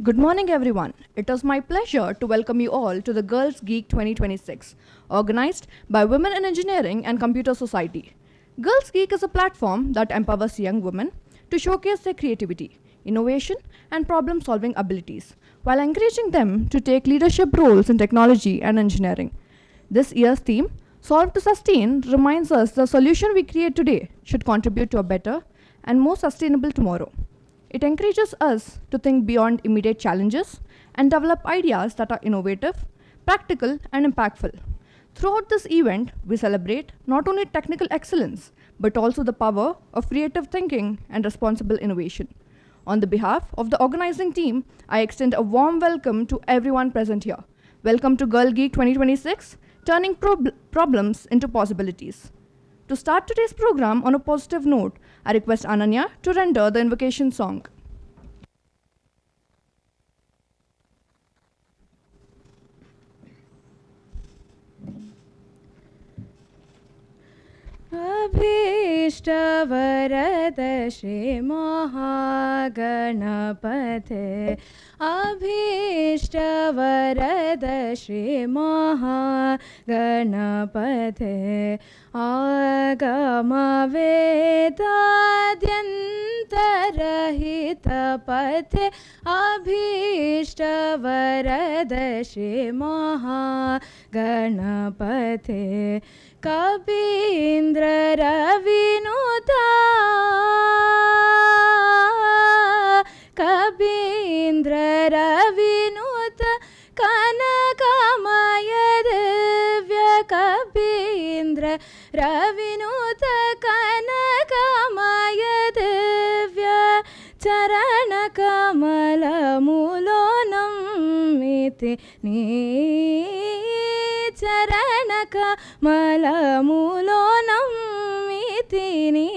Good morning, everyone. It is my pleasure to welcome you all to the Girl Geeks 2026, organized by Women in Engineering and Computer Society. Girl Geeks is a platform that empowers young women to showcase their creativity, innovation, and problem solving abilities, while encouraging them to take leadership roles in technology and engineering. This year's theme, Solve to Sustain, reminds us the solution we create today should contribute to a better and more sustainable tomorrow. It encourages us to think beyond immediate challenges and develop ideas that are innovative, practical, and impactful. Throughout this event, we celebrate not only technical excellence, but also the power of creative thinking and responsible innovation. On the behalf of the organizing team, I extend a warm welcome to everyone present here. Welcome to Girl Geek 2026, turning problems into possibilities. To start today's program on a positive note, I request Ananya to render the invocation song. अभीष्टवरद Shri महागणपते अभीष्टवरद Shri महागणपते आगमवेदाद्यन्तरहितपथे अभीष्टवरद Shri महागणपते कबीन्द्र रविनुता कबीन्द्र रविनुत कनकमय Divya कबीन्द्र रविनुत कनकमय Divya चरण कमल मूलोनमिति नी चरण कमलमूलोनमिति नी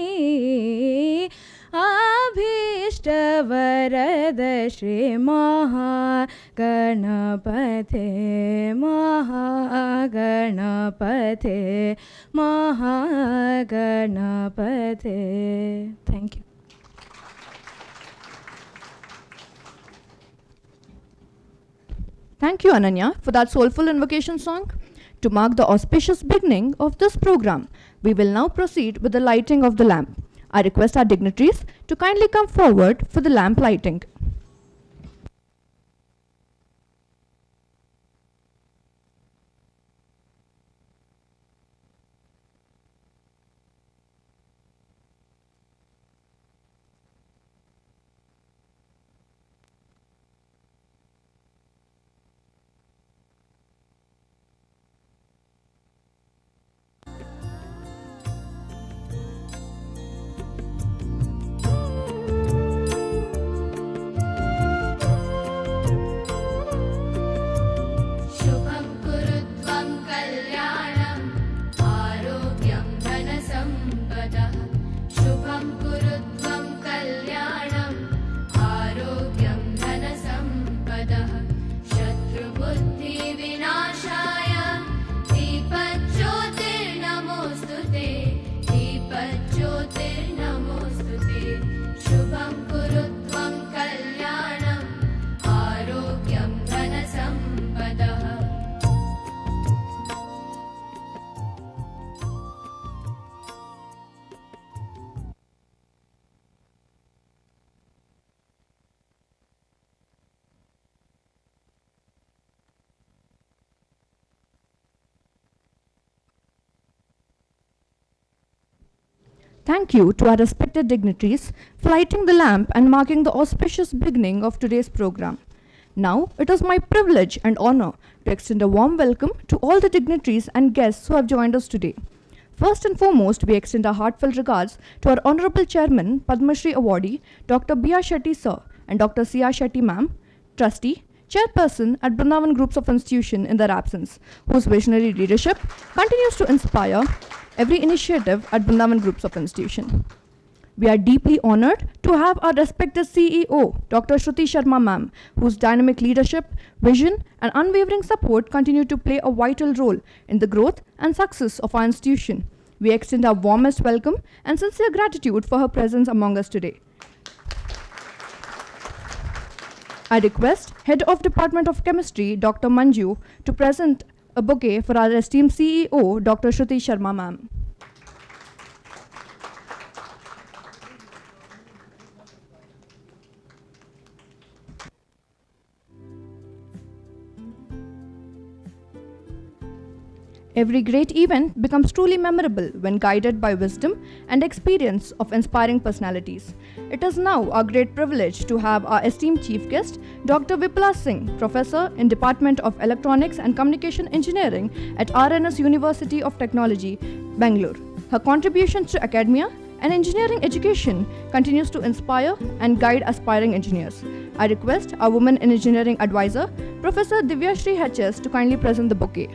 अभीष्टवरद Shri महागणपते महागणपते महागणपते. Thank you. Thank you, Ananya, for that soulful invocation song. To mark the auspicious beginning of this program, we will now proceed with the lighting of the lamp. I request our dignitaries to kindly come forward for the lamp lighting. Thank you to our respected dignitaries for lighting the lamp and marking the auspicious beginning of today's program. Now, it is my privilege and honor to extend a warm welcome to all the dignitaries and guests who have joined us today. First and foremost, we extend our heartfelt regards to our Honorable Chairman, Padma Shri Awardee, Dr. B.R. Shetty Sir and Dr. C.R. Shetty Ma'am, Trustee, Chairperson at Brindavan Groups of Institution in their absence, whose visionary leadership continues to inspire every initiative at Brindavan Groups of Institution. We are deeply honored to have our respected CEO, Dr. Shruti Sharma Ma'am, whose dynamic leadership, vision, and unwavering support continue to play a vital role in the growth and success of our institution. We extend our warmest welcome and sincere gratitude for her presence among us today. I request Head of Department of Chemistry, Dr. Manju, to present a bouquet for our esteemed CEO, Dr. Shruti Sharma ma'am. Every great event becomes truly memorable when guided by wisdom and experience of inspiring personalities. It is now our great privilege to have our esteemed chief guest, Dr. Vipula Singh, Professor in Department of Electronics and Communication Engineering at RNS University of Technology, Bangalore. Her contributions to academia and engineering education continues to inspire and guide aspiring engineers. I request our Women in Engineering Advisor, Professor Divyashri HS, to kindly present the bouquet.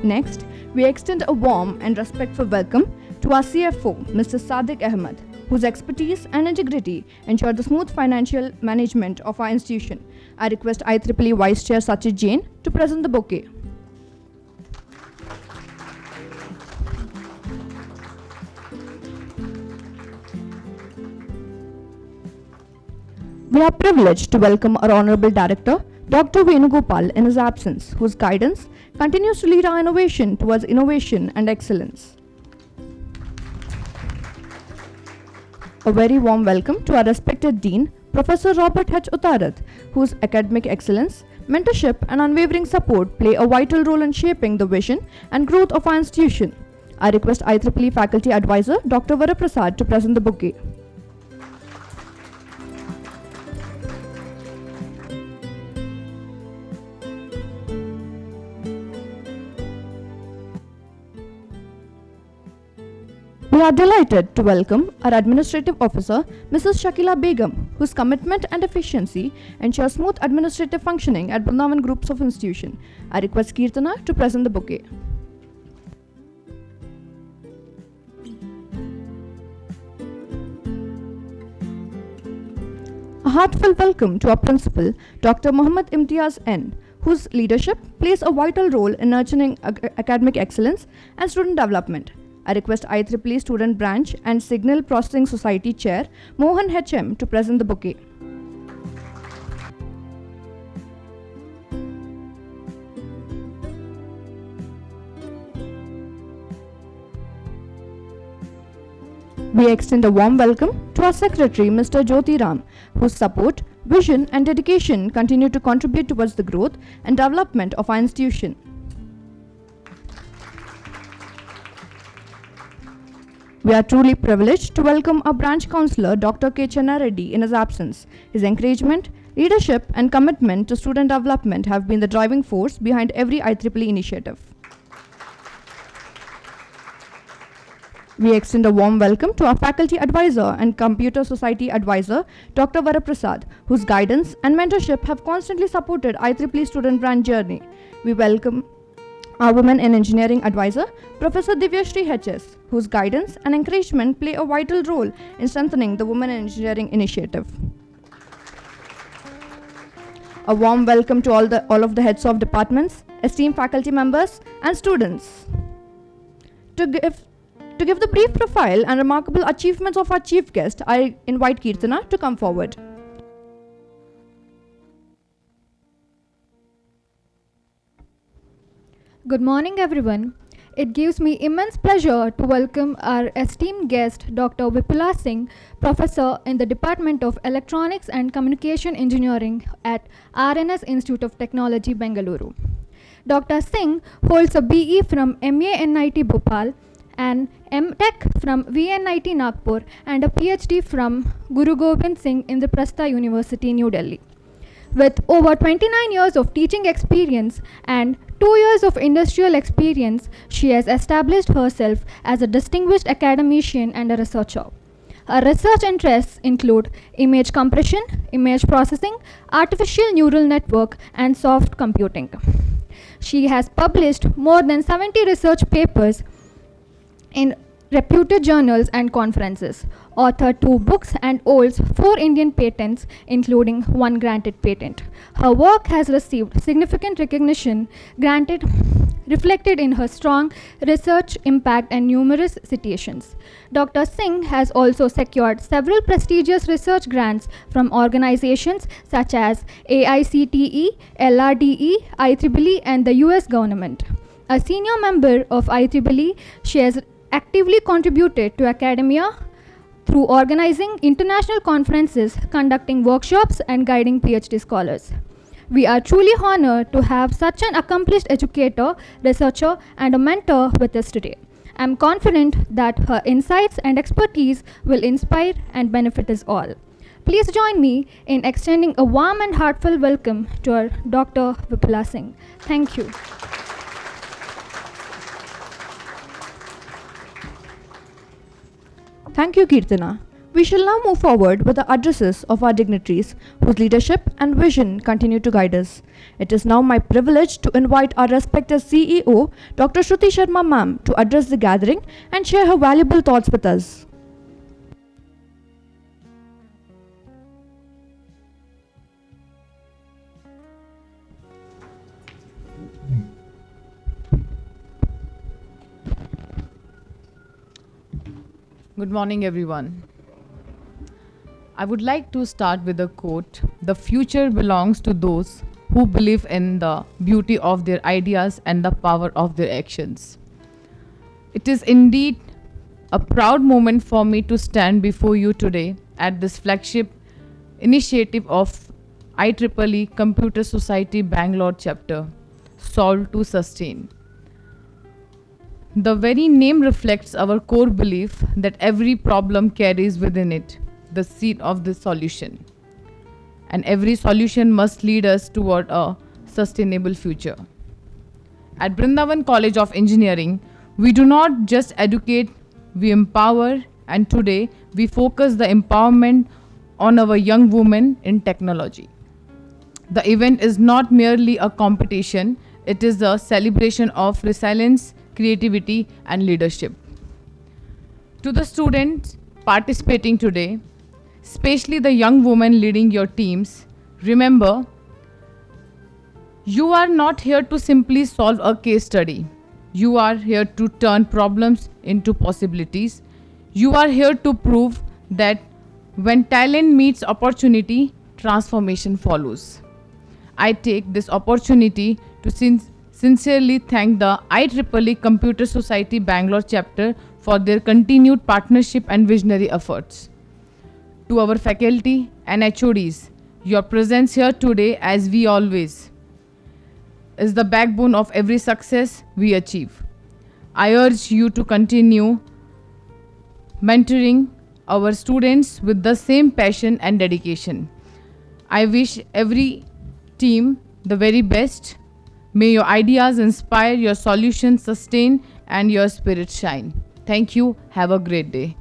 Next, we extend a warm and respectful welcome to our CFO, Mr. Sadiq Ahmed, whose expertise and integrity ensure the smooth financial management of our institution. I request IEEE Vice Chair Sachit Jain to present the bouquet. We are privileged to welcome our Honorable Director, Dr. Venugopal, in his absence, whose guidance continues to lead our innovation towards innovation and excellence. A very warm welcome to our respected Dean, Professor Robert H. Uttarath, whose academic excellence, mentorship, and unwavering support play a vital role in shaping the vision and growth of our institution. I request IEEE Faculty Advisor, Dr. Varaprasad, to present the bouquet. We are delighted to welcome our Administrative Officer, Mrs. Shakila Begum, whose commitment and efficiency ensure smooth administrative functioning at Brindavan Groups of Institution. I request Kirtana to present the bouquet. A heartfelt welcome to our Principal, Dr. Muhammad Imtiaz N., whose leadership plays a vital role in nurturing academic excellence and student development. I request IEEE Student Branch and Signal Processing Society Chair, Mohan HM, to present the bouquet. We extend a warm welcome to our Secretary, Mr. Jyoti Ram, whose support, vision, and dedication continue to contribute towards the growth and development of our institution. We are truly privileged to welcome our branch councillor, Dr. K. Channa Reddy, in his absence. His encouragement, leadership, and commitment to student development have been the driving force behind every IEEE initiative. We extend a warm welcome to our faculty advisor and computer society advisor, Dr. Varaprasad, whose guidance and mentorship have constantly supported IEEE student branch journey. We welcome our Women in Engineering Advisor, Professor Divyashri HS, whose guidance and encouragement play a vital role in strengthening the Women in Engineering initiative. A warm welcome to all of the heads of departments, esteemed faculty members, and students. To give the brief profile and remarkable achievements of our chief guest, I invite Kirtana to come forward. Good morning, everyone. It gives me immense pleasure to welcome our esteemed guest, Dr. Vipula Singh, Professor in the Department of Electronics and Communication Engineering at RNS Institute of Technology, Bengaluru. Dr. Singh holds a BE from MA-NIT Bhopal, an MTech from VNIT Nagpur, and a PhD from Guru Gobind Singh Indraprastha University, New Delhi. With over 29 years of teaching experience and 2 years of industrial experience, she has established herself as a distinguished academician and a researcher. Her research interests include image compression, image processing, artificial neural network, and soft computing. She has published more than 70 research papers in reputed journals and conferences, authored 2 books and holds 4 Indian patents, including 1 granted patent. Her work has received significant recognition granted reflected in her strong research impact and numerous citations. Dr. Singh has also secured several prestigious research grants from organizations such as AICTE, LRDE, IEEE, and the US government. A senior member of IEEE, she has actively contributed to academia through organizing international conferences, conducting workshops, and guiding PhD scholars. We are truly honored to have such an accomplished educator, researcher, and a mentor with us today. I am confident that her insights and expertise will inspire and benefit us all. Please join me in extending a warm and heartfelt welcome to our Dr. Vipula Singh. Thank you. Thank you, Kirtana. We shall now move forward with the addresses of our dignitaries whose leadership and vision continue to guide us. It is now my privilege to invite our respected CEO, Dr. Shruti Sharma ma'am, to address the gathering and share her valuable thoughts with us. Good morning, everyone. I would like to start with a quote: "The future belongs to those who believe in the beauty of their ideas and the power of their actions." It is indeed a proud moment for me to stand before you today at this flagship initiative of IEEE Computer Society Bangalore chapter, Solve to Sustain. The very name reflects our core belief that every problem carries within it the seed of the solution, and every solution must lead us toward a sustainable future. At Brindavan College of Engineering, we do not just educate, we empower, and today we focus the empowerment on our young women in technology. The event is not merely a competition, it is a celebration of resilience, creativity, and leadership. To the students participating today, especially the young women leading your teams, remember, you are not here to simply solve a case study. You are here to turn problems into possibilities. You are here to prove that when talent meets opportunity, transformation follows. I take this opportunity to sincerely thank the IEEE Computer Society Bangalore chapter for their continued partnership and visionary efforts. To our faculty and HODs, your presence here today, as we always, is the backbone of every success we achieve. I urge you to continue mentoring our students with the same passion and dedication. I wish every team the very best. May your ideas inspire, your solutions sustain, and your spirit shine. Thank you. Have a great day.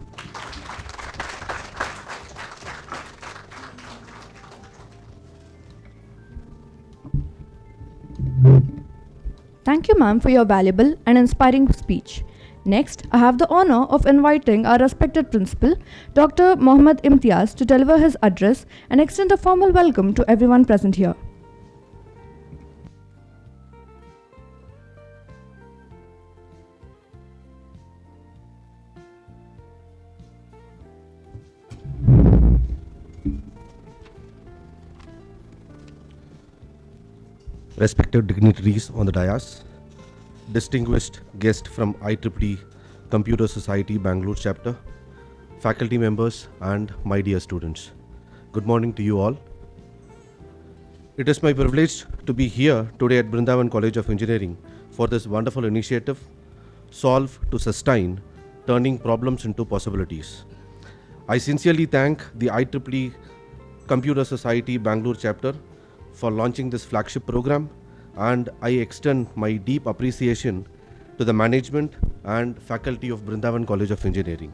Thank you, ma'am, for your valuable and inspiring speech. Next, I have the honor of inviting our respected principal, Dr. Mohammad Imtiaz, to deliver his address and extend a formal welcome to everyone present here. Respected dignitaries on the dais, distinguished guests from IEEE Computer Society Bangalore chapter, faculty members, and my dear students. Good morning to you all. It is my privilege to be here today at Brindavan College of Engineering for this wonderful initiative, Solve to Sustain, turning problems into possibilities. I sincerely thank the IEEE Computer Society Bangalore chapter for launching this flagship program, and I extend my deep appreciation to the management and faculty of Brindavan College of Engineering.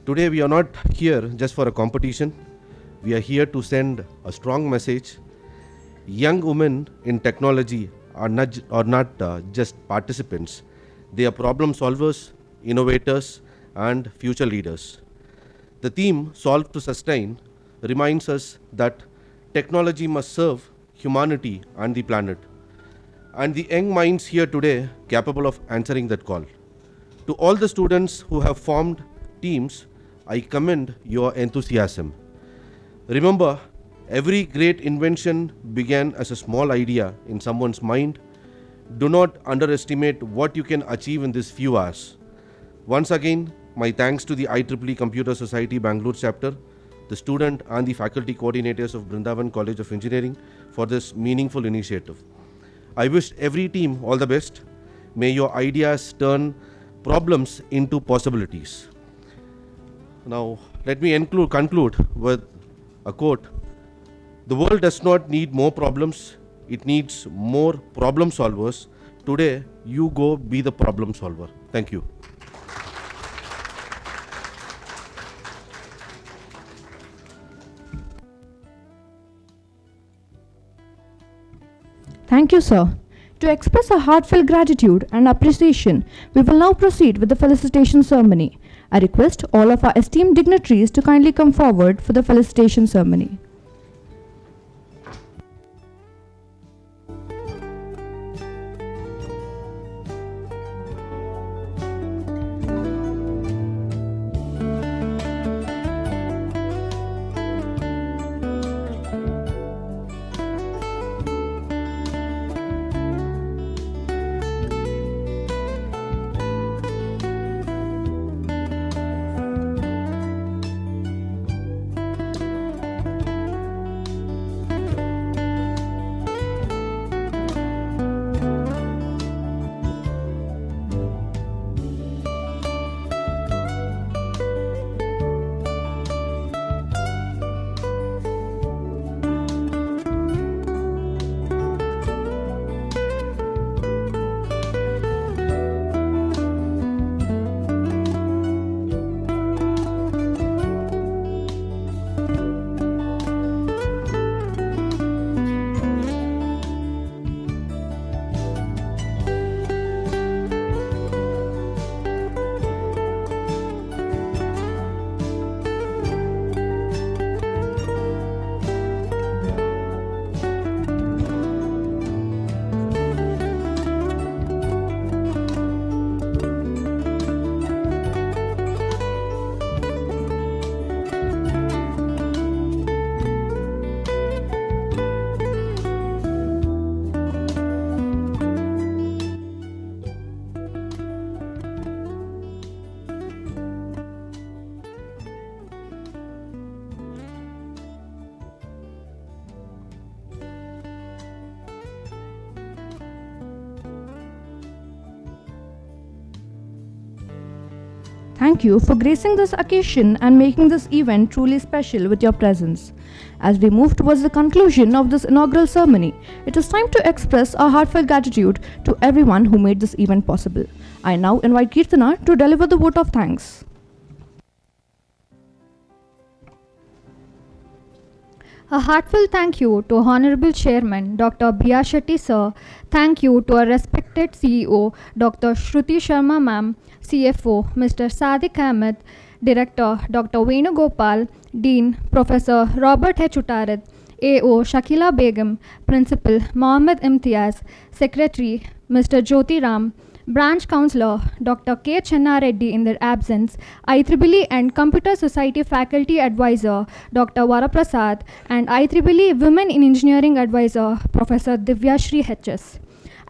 Today we are not here just for a competition, we are here to send a strong message. Young women in technology are not just participants, they are problem solvers, innovators, and future leaders. The theme, Solve to Sustain, reminds us that technology must serve humanity and the planet, and the young minds here today capable of answering that call. To all the students who have formed teams, I commend your enthusiasm. Remember, every great invention began as a small idea in someone's mind. Do not underestimate what you can achieve in these few hours. Once again, my thanks to the IEEE Computer Society Bangalore chapter, the student and the faculty coordinators of Brindavan College of Engineering for this meaningful initiative. I wish every team all the best. May your ideas turn problems into possibilities. Now, let me conclude with a quote. The world does not need more problems, it needs more problem solvers. Today, you go be the problem solver. Thank you. Thank you, sir. To express our heartfelt gratitude and appreciation, we will now proceed with the felicitation ceremony. I request all of our esteemed dignitaries to kindly come forward for the felicitation ceremony. Thank you for gracing this occasion and making this event truly special with your presence. As we move towards the conclusion of this inaugural ceremony, it is time to express our heartfelt gratitude to everyone who made this event possible. I now invite Kirtana to deliver the vote of thanks. A heartfelt thank you to Honorable Chairman Dr. Bia Shetty Sir. Thank you to our respected CEO Dr. Shruti Sharma Ma'am, CFO Mr. Sadiq Ahmed, Director Dr. Venugopal, Dean Professor Robert H. Uttarat, AO Shakila Begum, Principal Mohammed Imtiaz, Secretary Mr. Jyoti Ram, Branch Councillor Dr. K. Chenna Reddy in their absence, IEEE and Computer Society Faculty Advisor Dr. Varaprasad, and IEEE Women in Engineering Advisor Professor Divyashri H.S.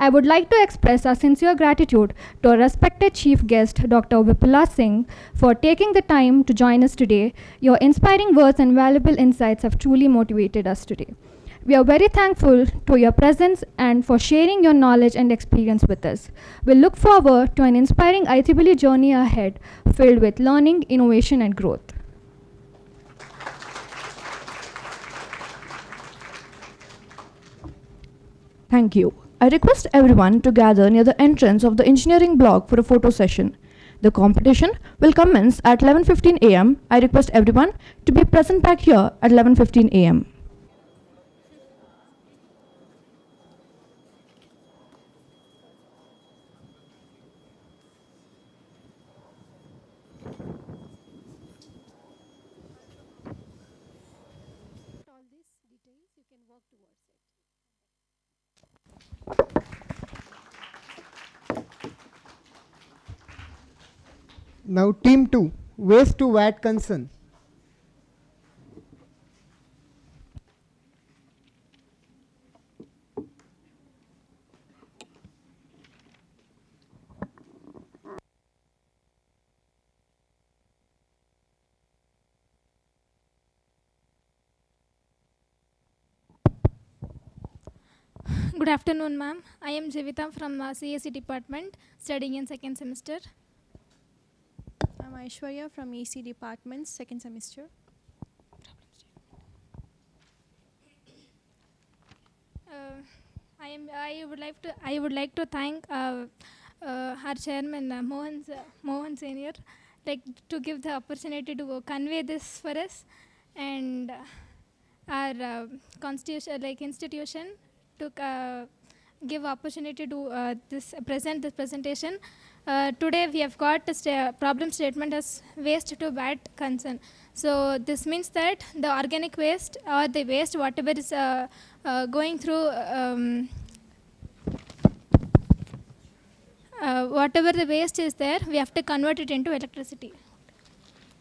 I would like to express our sincere gratitude to our respected Chief Guest Dr. Vipula Singh for taking the time to join us today. Your inspiring words and valuable insights have truly motivated us today. We are very thankful to your presence and for sharing your knowledge and experience with us. We look forward to an inspiring IEEE journey ahead, filled with learning, innovation, and growth. Thank you. I request everyone to gather near the entrance of the engineering block for a photo session. The competition will commence at 11:15 a.m. I request everyone to be present back here at 11:15 a.m. Now team 2, waste to VAT concern. Good afternoon, ma'am. I am Jivita from CSE department, studying in second semester. I'm Aishwarya from EC department, second semester. I would like to thank our chairman Mohan Senior, like to give the opportunity to convey this for us, and our constitution like institution to give opportunity to present this presentation. Today we have got a problem statement as waste to bad concern. So this means that the organic waste or the waste whatever is going through whatever the waste is there, we have to convert it into electricity.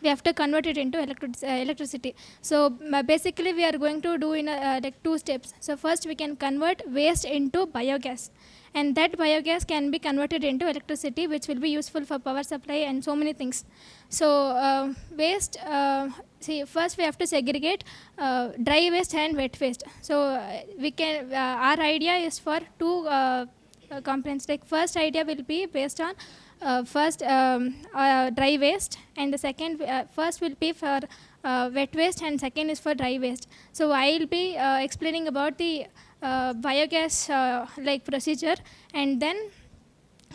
Electricity. So basically we are going to do in like 2 steps. So first we can convert waste into biogas, and that biogas can be converted into electricity, which will be useful for power supply and so many things. So waste, see, first we have to segregate dry waste and wet waste. So we can our idea is for 2 components. Like first idea will be based on first dry waste, and the second first will be for wet waste, and second is for dry waste. So I will be explaining about the biogas like procedure, and then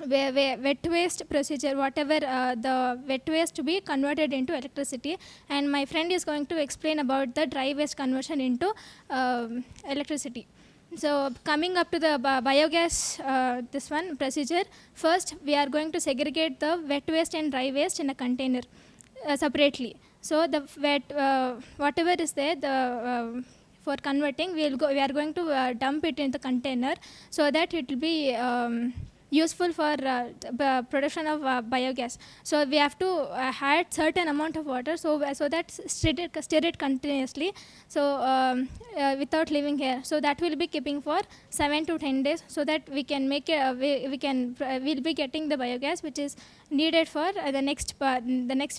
wet waste procedure, whatever the wet waste to be converted into electricity, and my friend is going to explain about the dry waste conversion into electricity. So coming up to the biogas, this one procedure, first we are going to segregate the wet waste and dry waste in a container separately. So the wet, whatever is there, the for converting, we are going to dump it in the container, so that it will be useful for production of biogas. So we have to add certain amount of water, so that stir it continuously, so without leaving here. So that will be keeping for 7 to 10 days, so that we can make we'll be getting the biogas which is needed for the next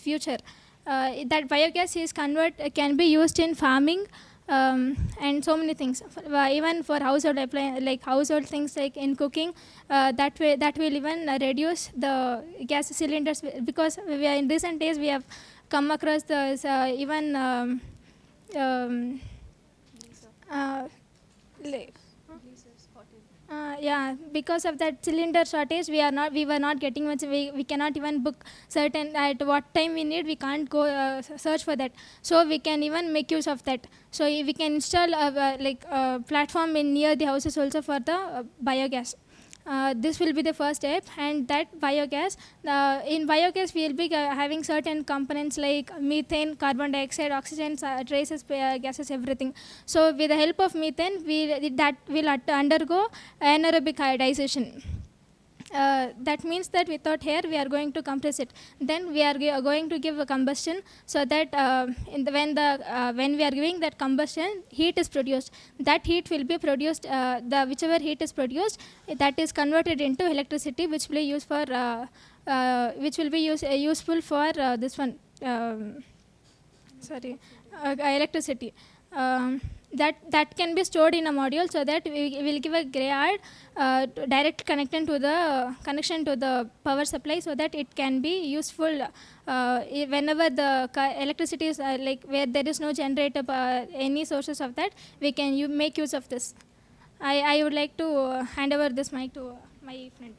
future. That biogas is can be used in farming, and so many things, even for household like household things, like in cooking. That will even reduce the gas cylinders, because we are in recent days we have come across the even yeah, because of that cylinder shortage, we were not getting much. We cannot even book certain at what time we need. We can't go search for that. So we can even make use of that. So we can install like a platform in near the houses also for the biogas. This will be the first step, and that biogas, in biogas we will be having certain components like methane, carbon dioxide, oxygen, traces, gases, everything. So with the help of methane, that will undergo anaerobic digestion. That means that without air we are going to compress it. Then we are going to give a combustion, so that when we are giving that combustion, heat is produced. That heat will be produced, the whichever heat is produced, that is converted into electricity, which will be used for useful for this one. Electricity. That can be stored in a module, so that we will give a gray direct connection to the power supply, so that it can be useful whenever the electricity is like where there is no generator, any sources of that, we can make use of this. I would like to hand over this mic to my friend.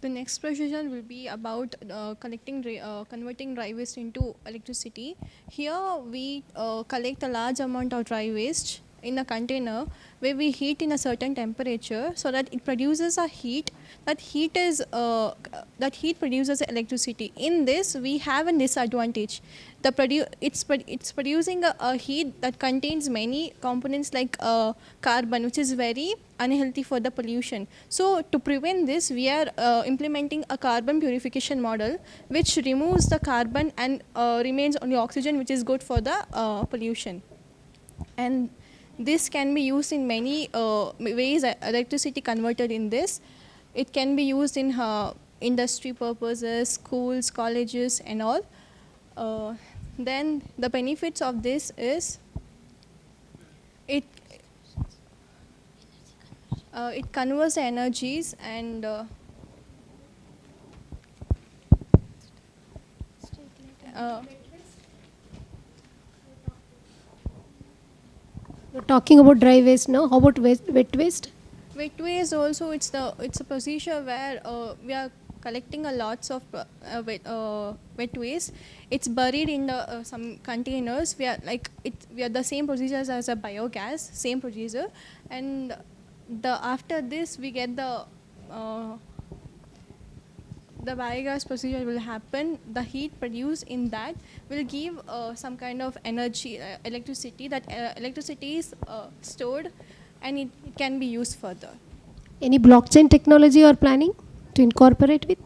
The next presentation will be about converting dry waste into electricity. Here we collect a large amount of dry waste, in a container where we heat in a certain temperature so that it produces a heat. That heat produces electricity. In this, we have a disadvantage. It's producing a heat that contains many components like carbon, which is very unhealthy for the pollution. So to prevent this, we are implementing a carbon purification model which removes the carbon and remains only oxygen, which is good for the pollution. And this can be used in many ways. Electricity converted in this, it can be used in industry purposes, schools, colleges and all. Then the benefits of this is it converts the energies and You're talking about dry waste now. How about wet waste? wet waste also, it's a procedure where we are collecting a lots of wet waste. It's buried in the some containers. We are the same procedures as a biogas, same procedure, and after this we get the biogas procedure will happen. The heat produced in that will give some kind of energy, electricity. That electricity is stored and it can be used further. Any blockchain technology you are planning to incorporate with?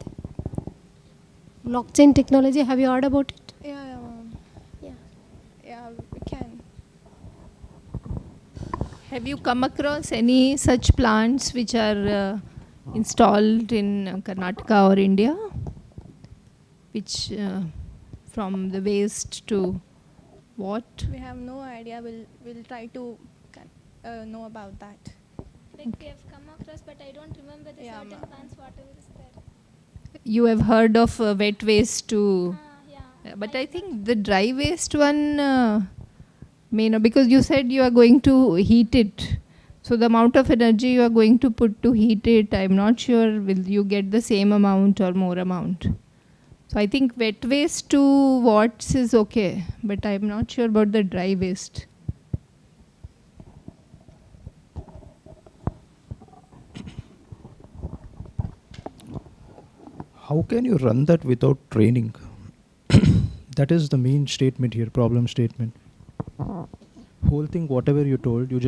Blockchain technology, have you heard about it? Yeah, we can. Have you come across any such plants which are installed in Karnataka or India, which from the waste to what? We have no idea. We'll try to know about that. Like we have come across, but I don't remember the certain plants, whatever is there. You have heard of wet waste to, Yeah. but I think the dry waste one may not, because you said you are going to heat it. So the amount of energy you are going to put to heat it, I'm not sure will you get the same amount or more amount. So I think wet waste to watts is okay, but I'm not sure about the dry waste. How can you run that without training? That is the main statement here, problem statement. Whole thing, whatever you told, you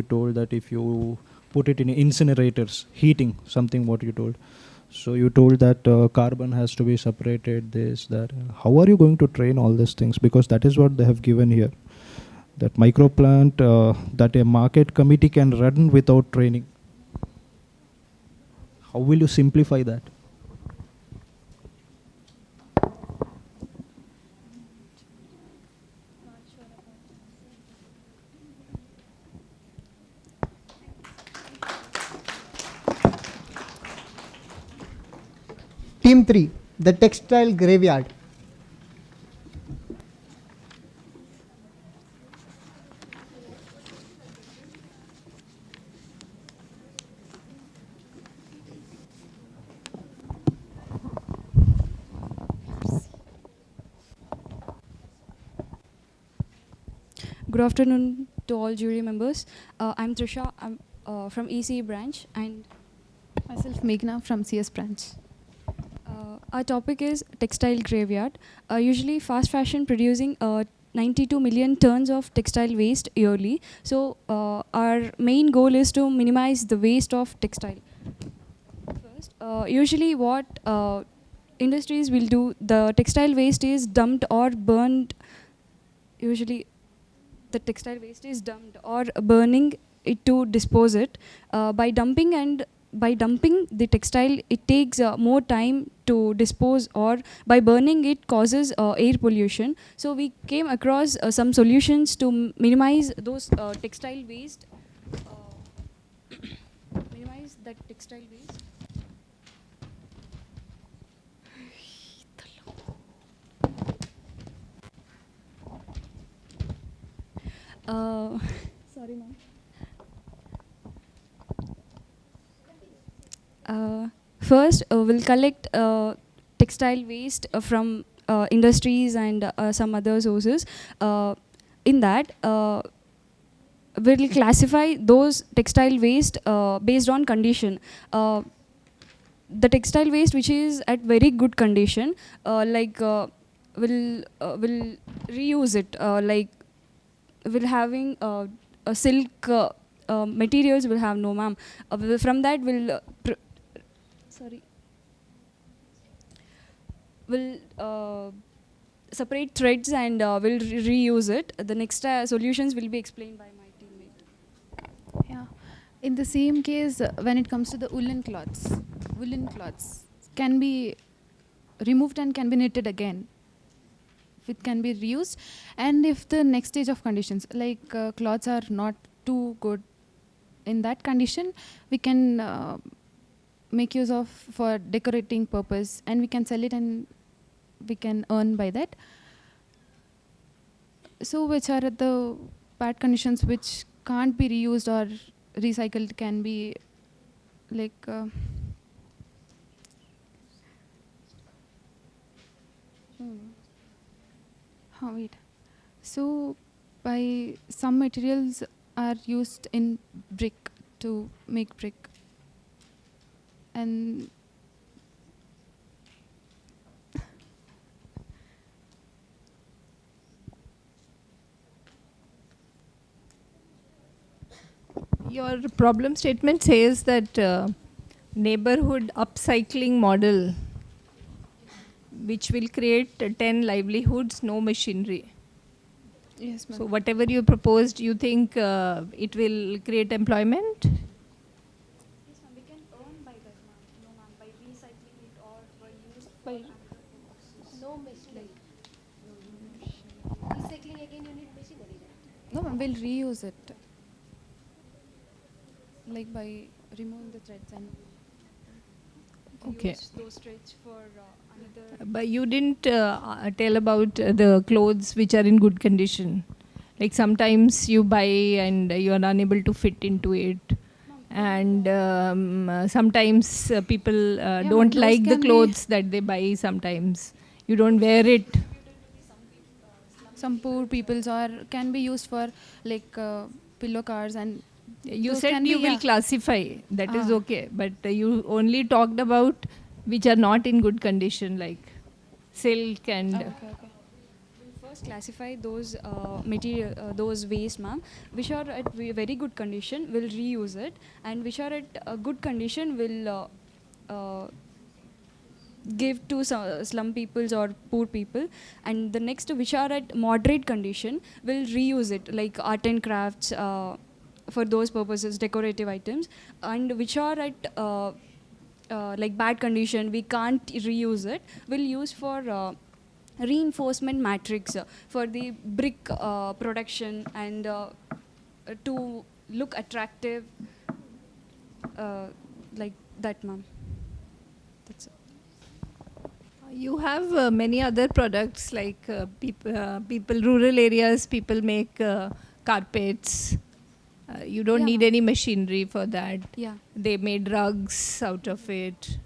told that if you put it in incinerators, heating, something what you told. So you told that carbon has to be separated, this, that. How are you going to train all these things? Because that is what they have given here. That micro plant, that a market committee can run without training. How will you simplify that? Team 3, the textile graveyard. Good afternoon to all jury members. I'm Trisha. I'm from ECE branch, and myself Meghna from CS branch. Our topic is textile graveyard. Usually fast fashion producing 92 million tons of textile waste yearly. So our main goal is to minimize the waste of textile. First, usually what industries will do, the textile waste is dumped or burned. Usually the textile waste is dumped or burning it to dispose it. By dumping the textile, it takes more time to dispose, or by burning it causes air pollution. So we came across some solutions to minimize those textile waste. Minimize that textile waste. Sorry, ma'am. First, we'll collect textile waste from industries and some other sources. In that, will classify those textile waste based on condition. The textile waste which is at very good condition, will reuse it, like will having a silk materials will have no ma'am. From that will will separate threads and will reuse it. The next solutions will be explained by my teammate. Yeah. In the same case, when it comes to the woolen cloths can be removed and can be knitted again. It can be reused. And if the next stage of conditions, like cloths are not too good in that condition, we can make use of for decorating purpose, and we can sell it and we can earn by that. So which are the bad conditions which can't be reused or recycled can be like wait. So by some materials are used in brick to make brick, and your problem statement says that neighborhood upcycling model which will create 10 livelihoods, no machinery. Yes, ma'am. So whatever you proposed, you think it will create employment? Yes, ma'am. We can earn by that, ma'am. No, ma'am. By recycling it or by use By no mistake. Recycling again, you need machinery. no, ma'am, we'll reuse it, like by removing the threads and Okay. use those threads for another. But you didn't tell about the clothes which are in good condition. Like sometimes you buy and you are unable to fit into it. And sometimes people don't those like the can be- clothes that they buy sometimes. You don't wear it. some poor peoples or can be used for like pillow cars, and You those said can you be, will yeah. classify. That is Ah. okay. But you only talked about which are not in good condition, like silk and... Okay. We'll first classify those material, those waste, ma'am, which are at very good condition. We'll reuse it, and which are at a good condition will give to slum peoples or poor people. And the next, which are at moderate condition, will reuse it, like art and crafts. For those purposes, decorative items, and which are at like bad condition, we can't reuse it, we'll use for reinforcement matrix for the brick production and to look attractive, like that, ma'am. That's it. You have many other products like people, rural areas, people make carpets. You don't Yeah, need ma'am. any machinery for that. Yeah. They made rugs out of it.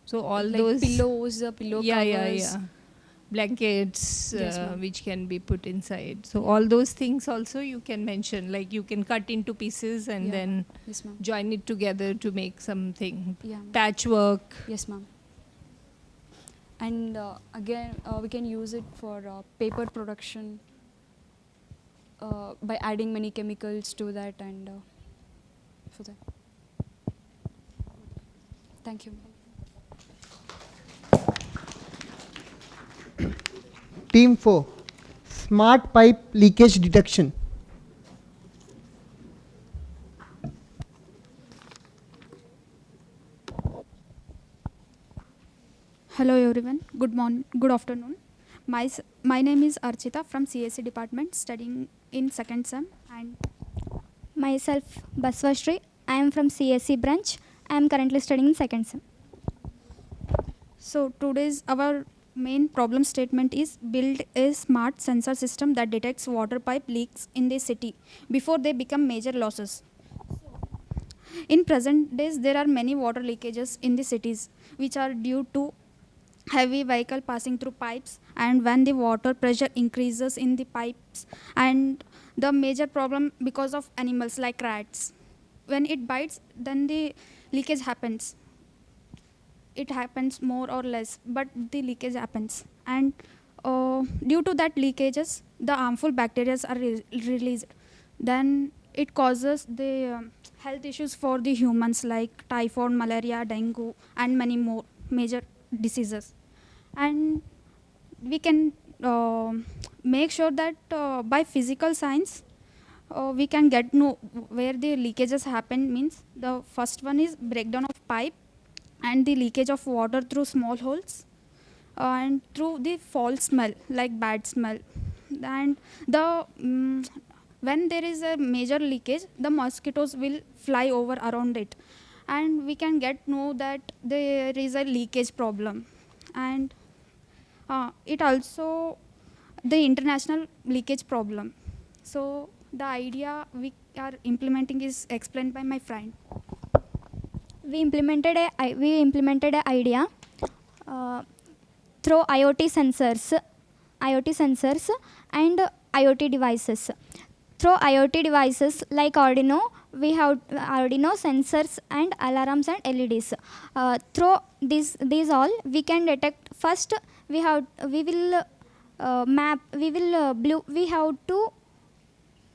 So all Like those pillows, pillow covers. blankets Yes, ma'am. which can be put inside. So all those things also you can mention. Like you can cut into pieces and Yeah. then Yes, ma'am. join it together to make something. Yeah, ma'am. Patchwork. Yes, ma'am. And again, we can use it for paper production by adding many chemicals to that, and for that. Thank you. Team 4, smart pipe leakage detection. Hello everyone, good morning, good afternoon. My name is Archita from CSE department studying in second sem, and Myself, Baswashri. I am from CSE branch. I am currently studying in second sem. so today's our main problem statement is build a smart sensor system that detects water pipe leaks in the city before they become major losses. In present days, there are many water leakages in the cities which are due to heavy vehicle passing through pipes, and when the water pressure increases in the pipes, and the major problem because of animals like rats. When it bites, then the leakage happens. It happens more or less, but the leakage happens. And due to that leakages, the harmful bacteria are released. Then it causes the health issues for the humans like typhoid, malaria, dengue, and many more major diseases. And we can make sure that by physical science, we can get know where the leakages happen. Means the first one is breakdown of pipe and the leakage of water through small holes, and through the foul smell like bad smell. And the when there is a major leakage, the mosquitoes will fly over around it, and we can get know that there is a leakage problem. And it also the international leakage problem. So the idea we are implementing is explained by my friend. We implemented a idea uh, through IoT sensors and IoT devices. Through IoT devices like Arduino, we have Arduino sensors and alarms and LEDs. Through these all, we can detect. First, we will map. We have to.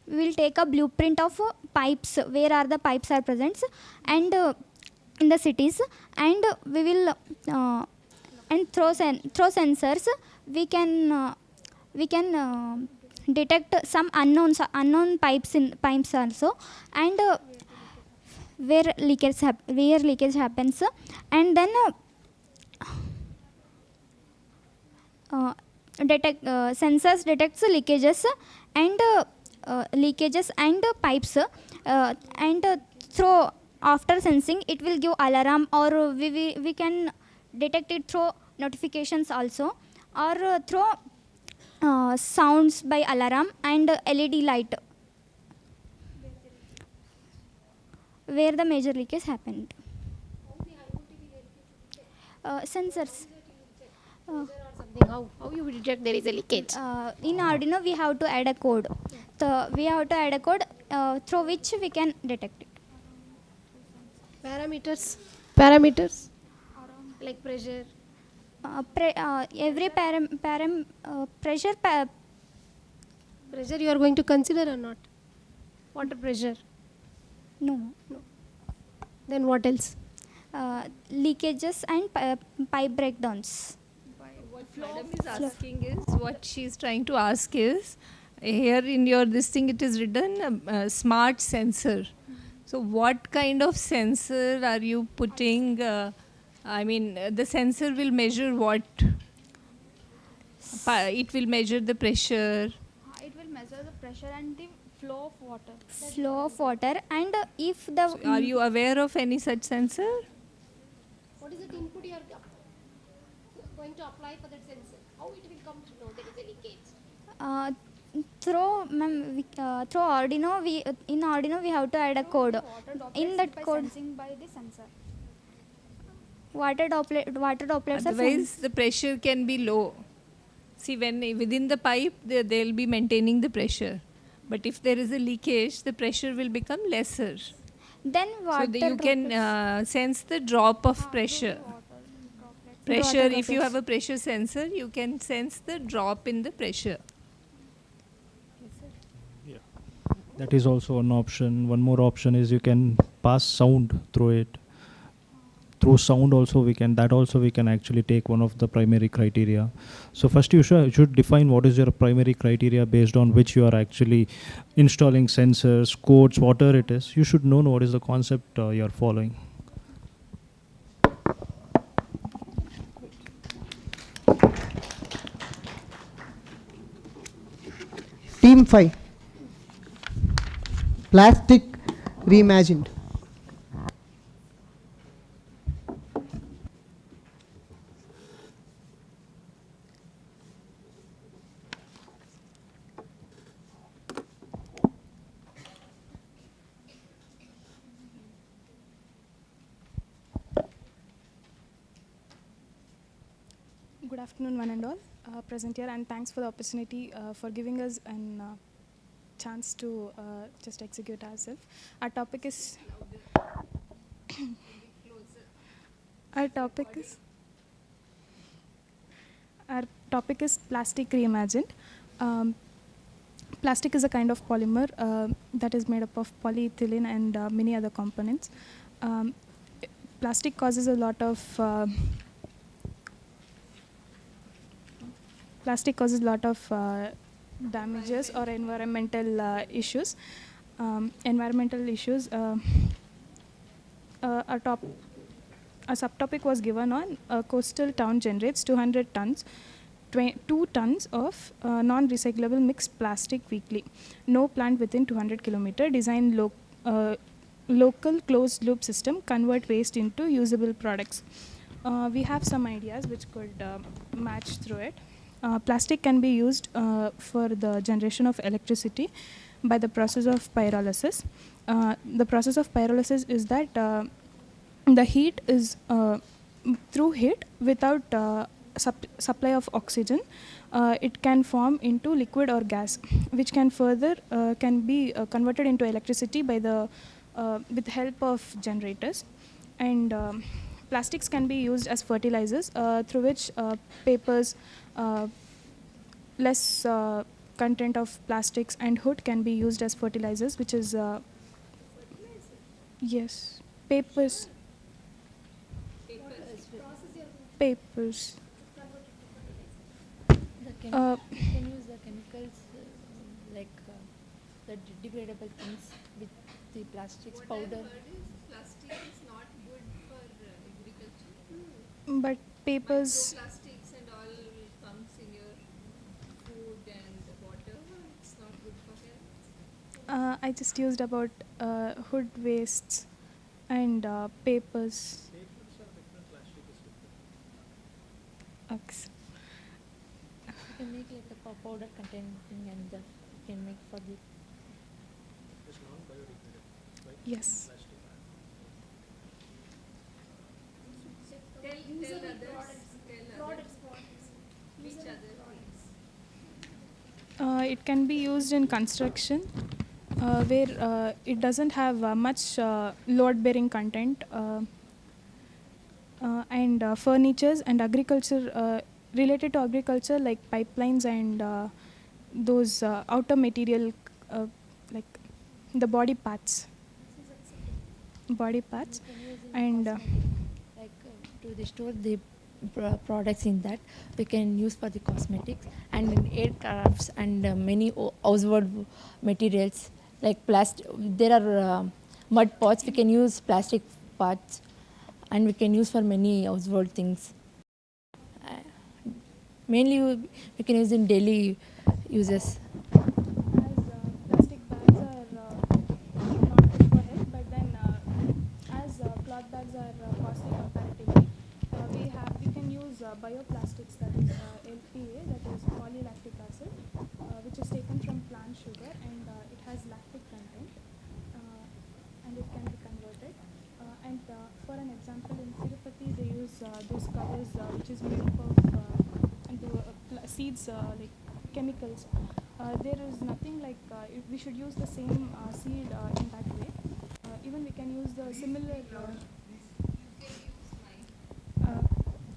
We will take a blueprint of pipes. Where are the pipes are present, and in the cities, and we will and through sensors we can detect some unknown pipes also, and where leakage happens, and then uh, sensors detects leakages and pipes, and through after sensing it will give alarm, or we can detect it through notifications also, or through sounds by alarm and LED light where the major leakage happened. Sensors. How you will detect there is a leakage? In Arduino, we have to add a code. We have to add a code through which we can detect it. Parameters like pressure. Every pressure. Pressure you are going to consider or not? Water pressure. No. Then what else? Leakages and pipe breakdowns. What madam is asking is, what she is trying to ask is, here in your this thing it is written smart sensor. So what kind of sensor are you putting? The sensor will measure what? It will measure the pressure. It will measure the pressure and the flow of water. Flow of water, and if the. So are you aware of any such sensor? What is the input you are going to apply for that sensor? How it will come to know there is a leakage? Through Arduino, in Arduino we have to add a code. In that code, sensing by the sensor. water droplets are Otherwise, the pressure can be low. See, when within the pipe, they'll be maintaining the pressure. But if there is a leakage, the pressure will become lesser. Then water So you can sense the drop of pressure. Pressure, if you have a pressure sensor, you can sense the drop in the pressure. That is also an option. One more option is you can pass sound through it. Through sound also we can actually take one of the primary criteria. So first you should define what is your primary criteria based on which you are actually installing sensors, codes, whatever it is. You should know what is the concept you are following. Team 5. Plastic reimagined. Good afternoon, one and all present here, and thanks for the opportunity for giving us a chance to just execute ourselves. Our topic is our topic is our topic is plastic reimagined. Plastic is a kind of polymer that is made up of polyethylene and many other components. Plastic causes a lot of damages or environmental issues. A subtopic was given on a coastal town generates 200 tons, 2 tons of non-recyclable mixed plastic weekly. No plant within 200 kilometer. Design local closed loop system convert waste into usable products. We have some ideas which could match through it. Plastic can be used for the generation of electricity by the process of pyrolysis. The process of pyrolysis is that the heat is through heat without supply of oxygen, it can form into liquid or gas, which can further can be converted into electricity by the with the help of generators. And plastics can be used as fertilizers, through which papers, less content of plastics and hood can be used as fertilizers, which is yes, papers. Papers. Can use the chemicals like the degradable things with the plastics powder. Plastic is not good for agriculture. But papers. Microplastics and all comes in your food and water. It's not good for health. I just used about hood wastes and papers. Okay. You can make like a powder containing thing and you can make for the. It's non-biodegradable, right? Yes. Tell others. Which other things? It can be used in construction, where it doesn't have much load-bearing content, and furnitures and agriculture, related to agriculture, like pipelines and those outer material, like the body parts. And Like to store the products in that we can use for the cosmetics and in aircrafts and many household materials like plastic. There are mud pots. We can use plastic pots, and we can use for many household things. Mainly we can use in daily uses. Plastic bags are not good for health, but then as cloth bags are costly comparatively, we can use bioplastics, that is LPA, that is polylactic acid, which is taken from plant sugar, and it has lactic content, and it can be converted. And for an example, in Tirupati they use those covers which is made up of seeds, like chemicals. There is nothing like we should use the same seed in that way. Even we can use the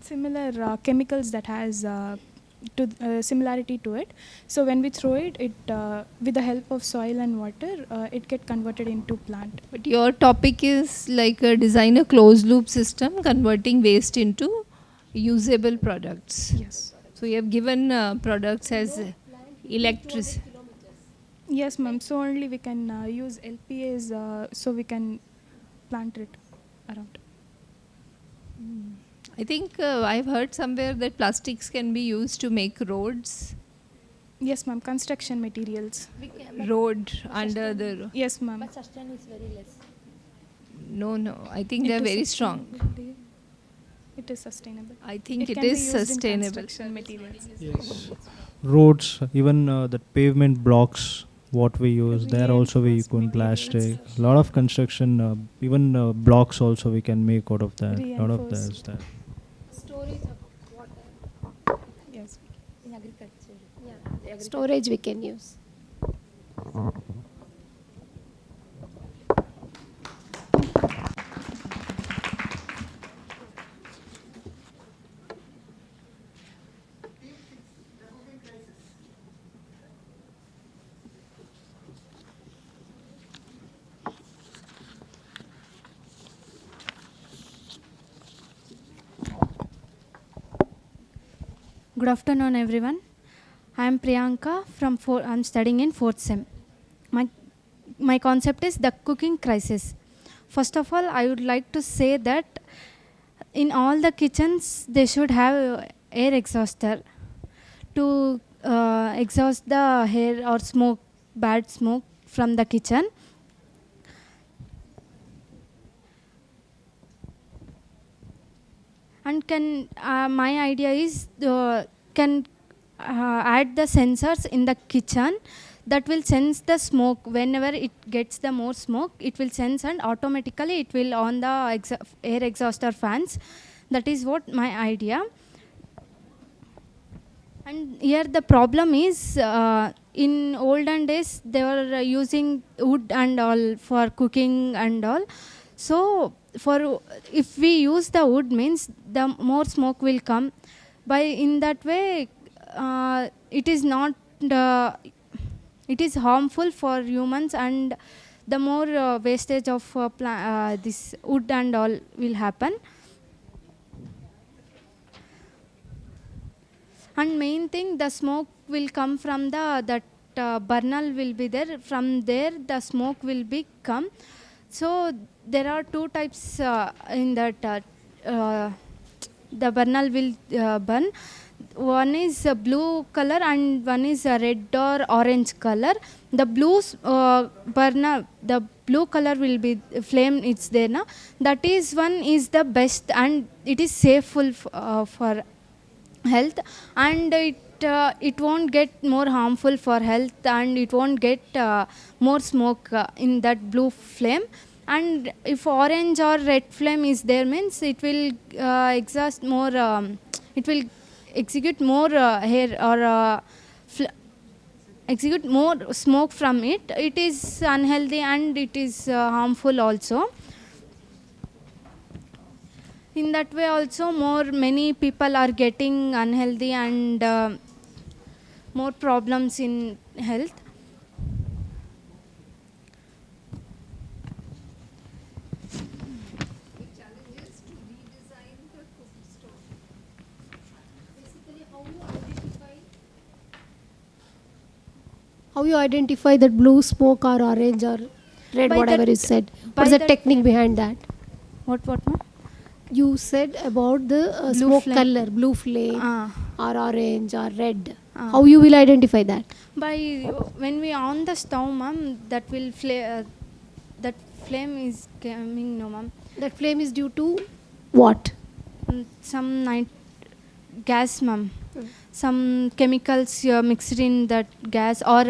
similar chemicals that has similarity to it. So when we throw it, with the help of soil and water, it get converted into plant. But your topic is like design a closed loop system converting waste into usable products. Yes. So you have given products as electricity. Yes, ma'am. So only we can use LPAs, so we can plant it around. I think I've heard somewhere that plastics can be used to make roads. Yes, ma'am. Construction materials. Road under the. Yes, ma'am. But sustain is very less. No. I think they're very strong. It is sustainable. I think it can be is used in sustainable. construction materials. Yes. Roads, even the pavement blocks, what we use, there also we use plastic. A lot of construction, even blocks also we can make out of that. A lot of that is there. Storage of water. Yes. In agriculture. Yeah. Storage we can use. Good afternoon, everyone. I am Priyanka from I'm studying in 4th sem. My concept is the cooking crisis. First of all, I would like to say that in all the kitchens they should have air exhauster to exhaust the air or smoke, bad smoke from the kitchen. And my idea is can add the sensors in the kitchen that will sense the smoke. Whenever it gets the more smoke, it will sense and automatically it will on the air exhauster fans. That is what my idea. And here the problem is in olden days they were using wood and all for cooking and all. So if we use the wood means the more smoke will come. By in that way it is not it is harmful for humans, and the more wastage of this wood and all will happen. And main thing, the smoke will come from that burnal will be there. From there the smoke will be come. So there are two types in that the burnal will burn. One is a blue color and one is a red or orange color. The blue burner, the blue color will be flame, it's there now. That is one is the best and it is safe for health, and it won't get more harmful for health, and it won't get more smoke in that blue flame. And if orange or red flame is there means it will exhaust more it will execute more air or execute more smoke from it. It is unhealthy and it is harmful also. In that way also many people are getting unhealthy and more problems in health. How you identify that blue smoke or orange or red, By whatever that- you said? by What's the that- technique behind that? What ma'am? You said about the Blue smoke flame. color, blue flame or orange or red. How Ah. you will identify that? By when we on the stove ma'am, that will that flame is coming, no ma'am. That flame is due to what? Some night gas ma'am. Some chemicals mixed in that gas or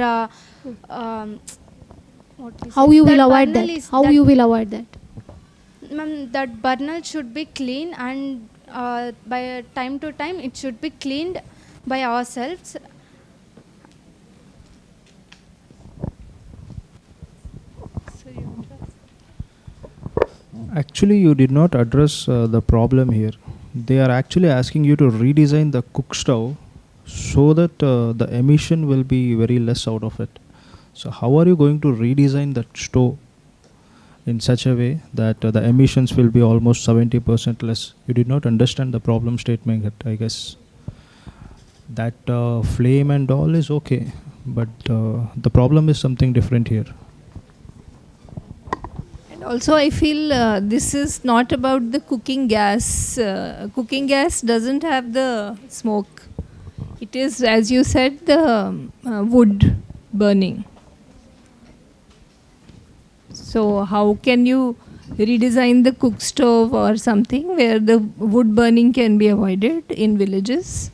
what is How it? you will That avoid burnal that? is How you will avoid that? Ma'am, that burnal should be clean, and by time to time it should be cleaned by ourselves. Actually, you did not address the problem here. They are actually asking you to redesign the cook stove so that the emission will be very less out of it. So how are you going to redesign that stove in such a way that the emissions will be almost 70% less? You did not understand the problem statement, I guess. That flame and all is okay, but the problem is something different here. Also, I feel this is not about the cooking gas. Cooking gas doesn't have the smoke. It is, as you said, the wood burning. So how can you redesign the cook stove or something where the wood burning can be avoided in villages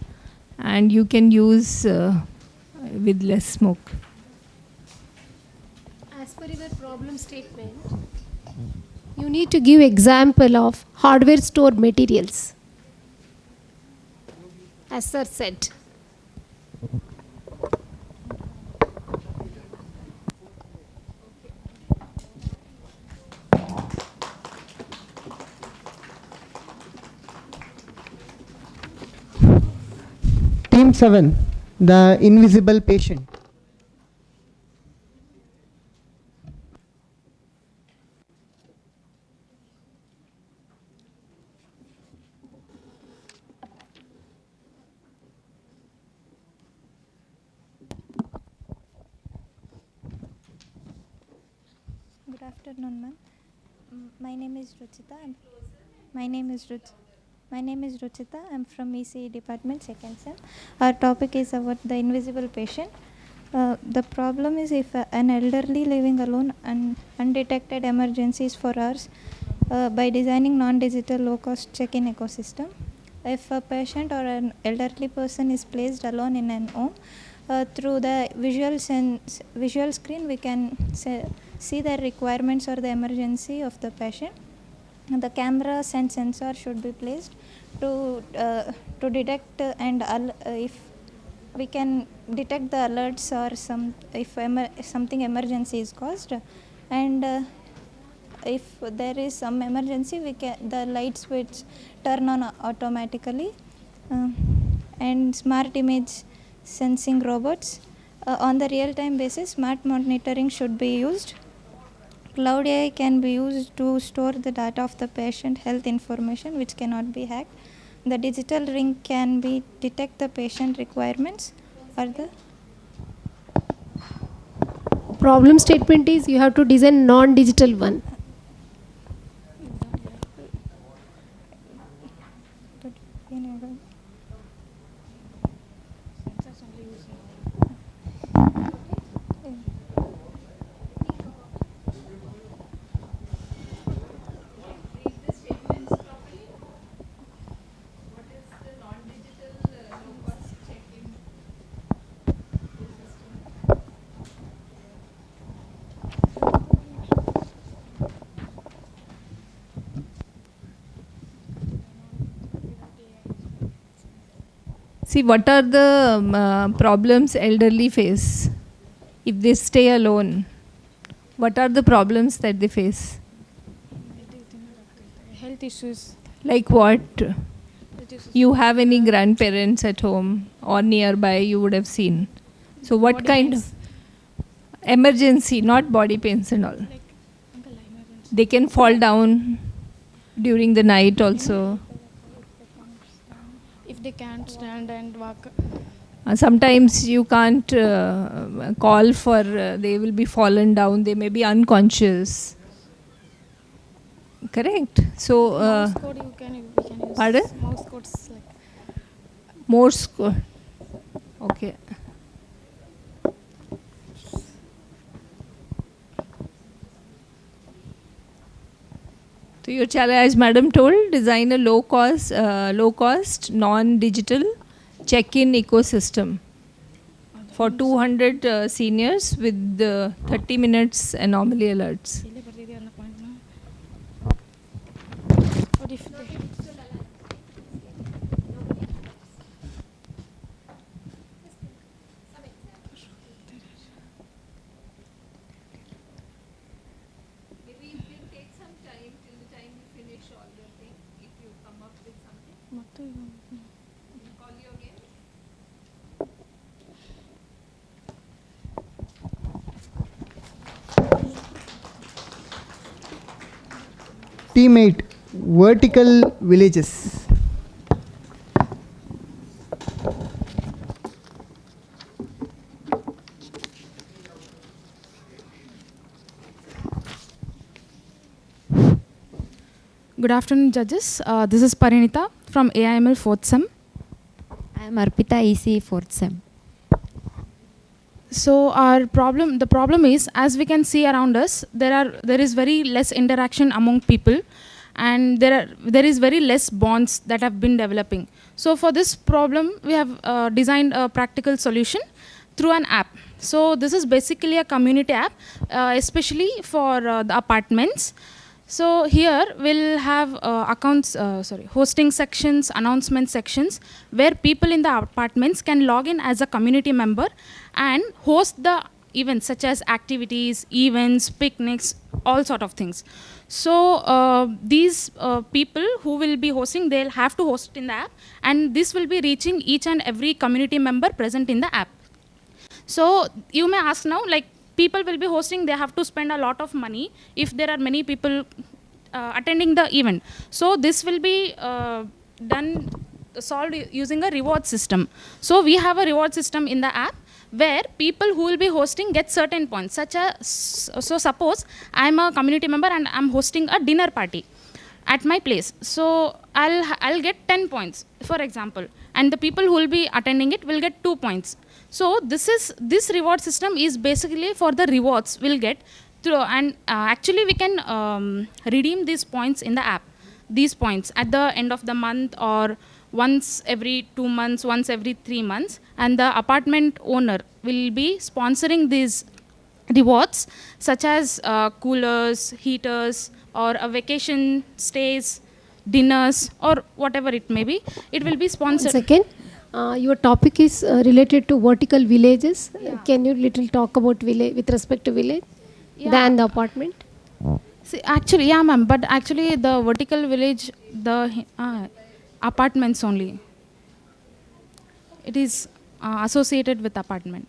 and you can use with less smoke? As per your problem statement, you need to give example of hardware store materials. As sir said, Team 7, the invisible patient. Good afternoon, ma'am. My name is Ruchita. My name is Ruch. My name is Ruchita. I'm from ECE department, second sem. Our topic is about the invisible patient. The problem is if an elderly living alone and undetected emergencies for hours by designing non-digital low-cost check-in ecosystem. If a patient or an elderly person is placed alone in an home, through the visual screen we can see the requirements or the emergency of the patient. The cameras and sensor should be placed to detect and if we can detect the alerts or something emergency is caused, and if there is some emergency the light switch turn on automatically, and smart image sensing robots. On the real time basis, smart monitoring should be used. Cloud AI can be used to store the data of the patient health information which cannot be hacked. The digital ring can be detect the patient requirements or the Problem statement is you have to design non-digital one. See, what are the problems elderly face if they stay alone? What are the problems that they face? Health issues. Like what? You have any grandparents at home or nearby you would have seen. So what Body kind pains. of emergency, not body pains and all. They can fall down during the night also. If they can't stand and walk. Sometimes you can't call for, they will be fallen down, they may be unconscious. Correct? So, Mouse code we can use. Pardon? Mouse codes like. Morse code. Okay. So your challenge, as Madam told, design a low cost, non-digital check-in ecosystem for 200 seniors with 30 minutes anomaly alerts. What if they Maybe you can take some time till the time you finish all the thing. If you come up with something, we'll call you again. Team 8, vertical villages. Good afternoon, judges. This is Parinita from AIML 4th SEM. I am Arpita, ECE 4th SEM. So the problem is, as we can see around us, there is very less interaction among people, and there is very less bonds that have been developing. So for this problem, we have designed a practical solution through an app. So this is basically a community app, especially for the apartments. So here we'll have hosting sections, announcement sections, where people in the apartments can log in as a community member and host the events such as activities, events, picnics, all sort of things. So these people who will be hosting, they'll have to host in the app, and this will be reaching each and every community member present in the app. So you may ask now, like, people will be hosting, they have to spend a lot of money if there are many people attending the event. So this will be solved using a reward system. So we have a reward system in the app where people who will be hosting get certain points, such as, so suppose I'm a community member and I'm hosting a dinner party at my place. So I'll get 10 points, for example, and the people who will be attending it will get 2 points. So this reward system is basically for the rewards we'll get through, and actually we can redeem these points in the app. These points at the end of the month, or once every 2 months, once every 3 months, and the apartment owner will be sponsoring these rewards, such as coolers, heaters, or a vacation stays, dinners, or whatever it may be. It will be sponsored. Second, your topic is related to vertical villages. Can you little talk about village with respect to village than the apartment? See, actually, yeah, ma'am. But actually, the vertical village, the apartments only. It is associated with apartment.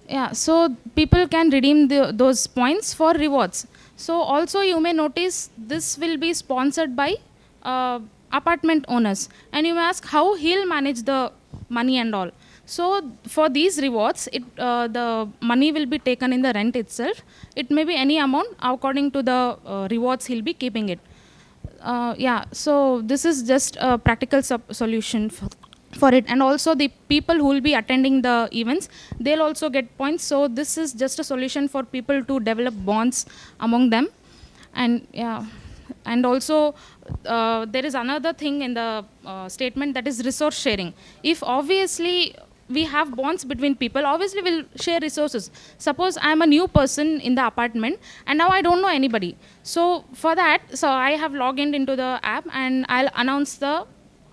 Yeah, so people can redeem those points for rewards. So also you may notice this will be sponsored by apartment owners, and you may ask how he'll manage the money and all. So for these rewards, the money will be taken in the rent itself. It may be any amount according to the rewards he'll be keeping it. Yeah, so this is just a practical solution for it. And also the people who will be attending the events, they'll also get points. So this is just a solution for people to develop bonds among them. And yeah, and also there is another thing in the statement, that is resource sharing. If obviously we have bonds between people, obviously we'll share resources. Suppose I'm a new person in the apartment and now I don't know anybody. So for that, so I have logged into the app and I'll announce the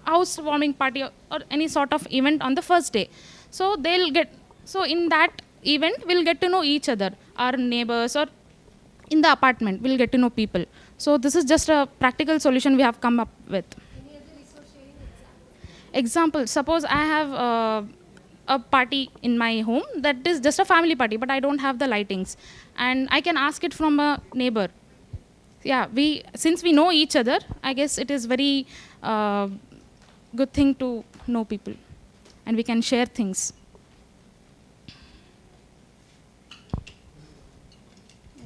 housewarming party or any sort of event on the first day. So they'll get, so in that event we'll get to know each other, our neighbors, or in the apartment we'll get to know people. So this is just a practical solution we have come up with. Any other resource sharing Example, suppose I have a party in my home that is just a family party, but I don't have the lightings, and I can ask it from a neighbor. Yeah, since we know each other, I guess it is very good thing to know people, and we can share things.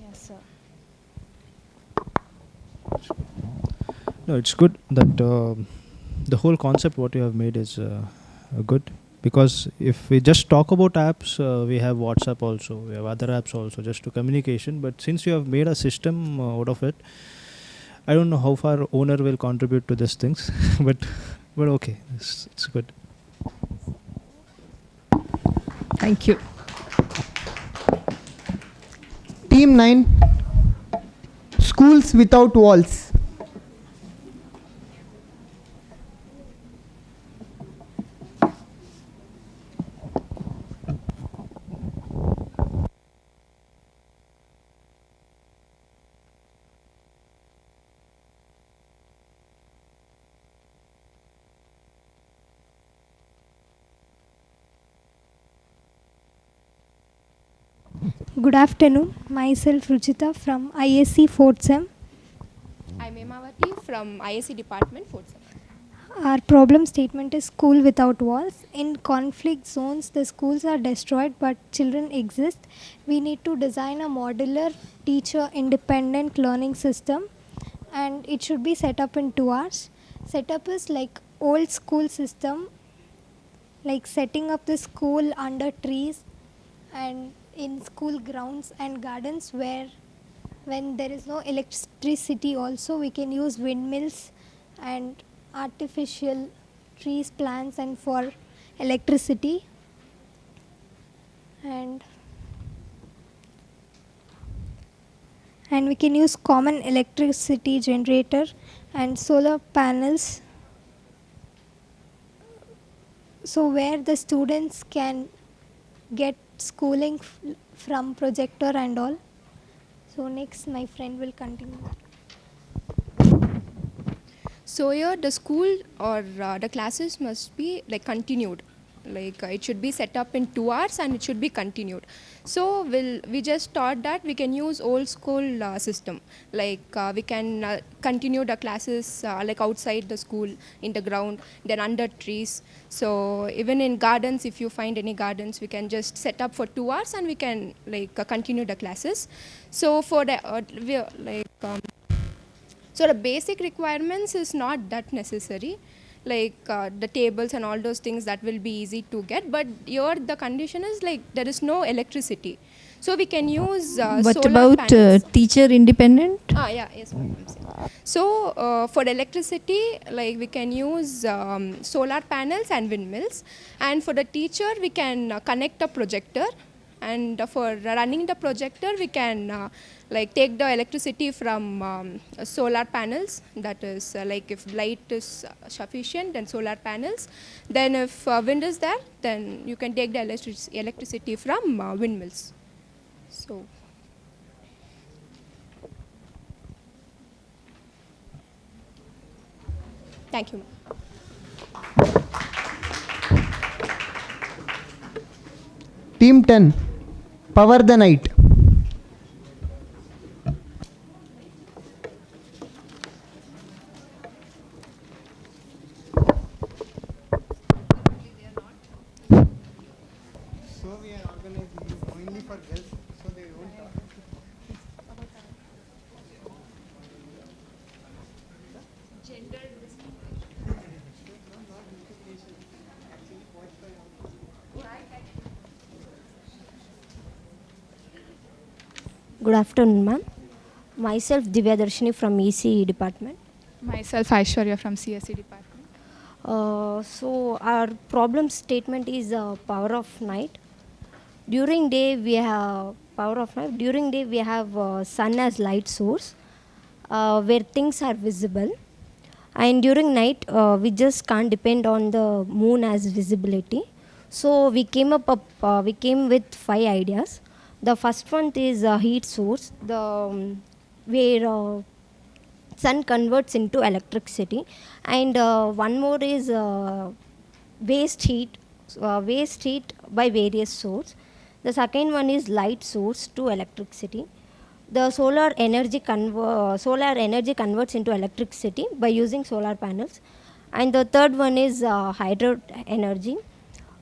Yes, sir. No, it's good that the whole concept what you have made is good, because if we just talk about apps, we have WhatsApp also, we have other apps also just to communication, but since you have made a system out of it, I don't know how far owner will contribute to these things, but okay, it's good. Thank you. Team 9, schools without walls. Good afternoon. Myself Ruchita from ISC 4th Sem. I'm Emavati from ISC Department 4th Sem. Our problem statement is school without walls. In conflict zones, the schools are destroyed but children exist. We need to design a modular teacher independent learning system, and it should be set up in 2 hours. Setup is like old school system, like setting up the school under trees and in school grounds and gardens, where when there is no electricity also we can use windmills and artificial trees, plants, and for electricity. And we can use common electricity generator and solar panels, so where the students can get schooling from projector and all. So next my friend will continue. So here the school or the classes must be like continued. Like it should be set up in 2 hours and it should be continued. So we just thought that we can use old school system. Like we can continue the classes like outside the school, in the ground, then under trees. So even in gardens, if you find any gardens, we can just set up for 2 hours and we can like continue the classes. So for the so the basic requirements is not that necessary, like the tables and all those things that will be easy to get. But here the condition is like there is no electricity, so we can use What solar about panels. teacher independent? Yeah, yes, what I'm saying. So for the electricity, like we can use solar panels and windmills, and for the teacher we can connect a projector, and for running the projector we can like take the electricity from solar panels. That is like if light is sufficient, then solar panels. Then if wind is there, then you can take the electricity from windmills. So thank you. Team 10, Power the Night. So we are organizing this only for girls, so they won't talk. Good afternoon, ma'am. Myself Divya Darshini from ECE department. Myself Aishwarya from CSE department. So our problem statement is power of night. During day we have power of night. During day we have sun as light source, where things are visible, and during night we just can't depend on the moon as visibility. So we came with 5 ideas. The first one is heat source, where sun converts into electricity, and one more is waste heat by various source. The second one is light source to electricity. The solar energy converts into electricity by using solar panels. And the third one is hydro energy.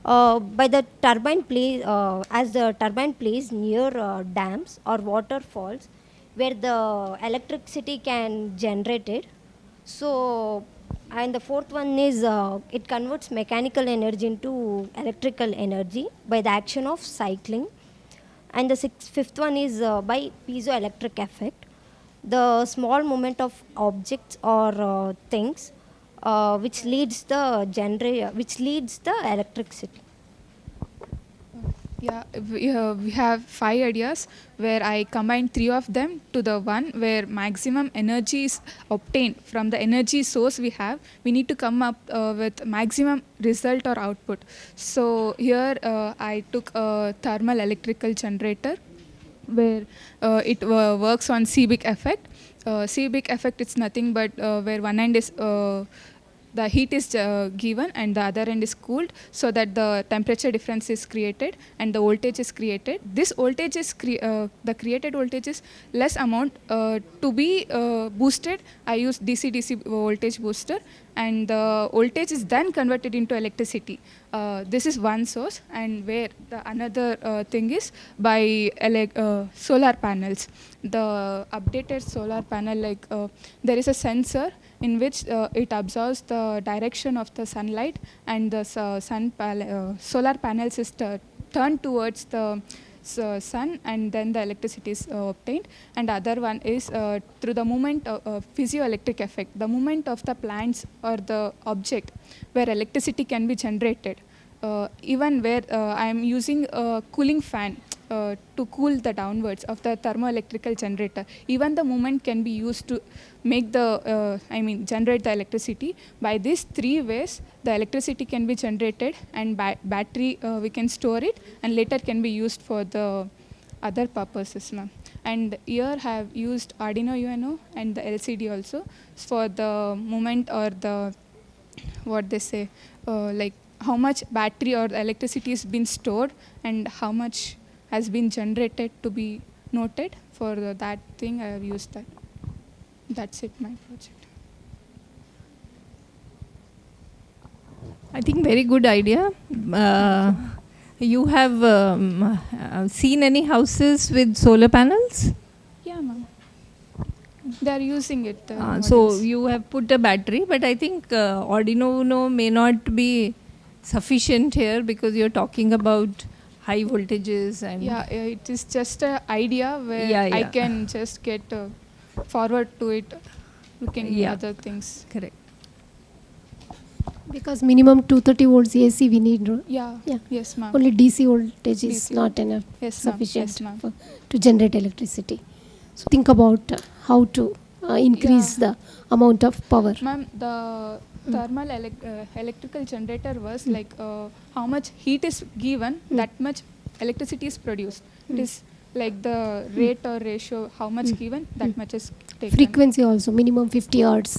By the turbine as the turbine plays near dams or waterfalls, where the electricity can generate it. So, and the fourth one is it converts mechanical energy into electrical energy by the action of cycling. And the fifth one is by piezoelectric effect, the small movement of objects or things which leads the electricity. Yeah, we have 5 ideas where I combined 3 of them to the one where maximum energy is obtained from the energy source we have. We need to come up with maximum result or output. So here I took a thermal electrical generator where it works on Seebeck effect. Seebeck effect is nothing but where one end is the heat is given and the other end is cooled, so that the temperature difference is created and the voltage is created. This voltage is the created voltage is less amount to be boosted. I use DC voltage booster, and the voltage is then converted into electricity. This is one source, and where the another thing is by solar panels. The updated solar panel, like there is a sensor in which it observes the direction of the sunlight, and the solar panels is turned towards the sun, and then the electricity is obtained. And other one is through the movement of piezoelectric effect, the movement of the plants or the object, where electricity can be generated. Even where I am using a cooling fan, to cool the downwards of the thermoelectrical generator. Even the movement can be used to make the, generate the electricity. By these three ways, the electricity can be generated, and battery we can store it, and later can be used for the other purposes, ma'am. And here have used Arduino UNO and the LCD also for the movement, or the what they say, like how much battery or electricity has been stored and how much has been generated to be noted. For that thing I have used that. That's it, my project. I think very good idea. You have seen any houses with solar panels? Yeah, ma'am. They are using it. So you have put a battery, but I think Arduino Uno may not be sufficient here, because you're talking about high voltages and it is just an idea where I can just get forward to it, looking at other things. Correct. Because minimum 230 volts AC we need, no? Yeah. Yes, ma'am. Only DC voltage is DC. not enough, Yes, ma'am. sufficient Yes, ma'am. to generate electricity. So think about how to increase the amount of power. Ma'am, the thermal electrical generator was like how much heat is given, that much electricity is produced. It is like the rate or ratio, how much given, that much is taken. Frequency also, minimum 50 hertz.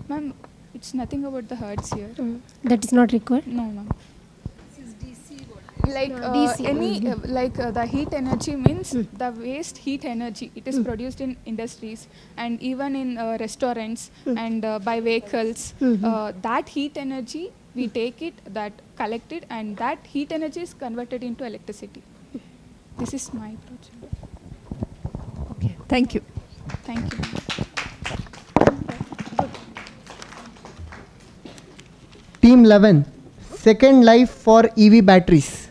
Ma'am, it's nothing about the hertz here. That is not required? No, ma'am. Like DC. The heat energy means the waste heat energy. It is produced in industries and even in restaurants and by vehicles. That heat energy, we take it, that collect it, and that heat energy is converted into electricity. This is my project. Okay, thank you. Thank you. Team 11, second life for EV batteries.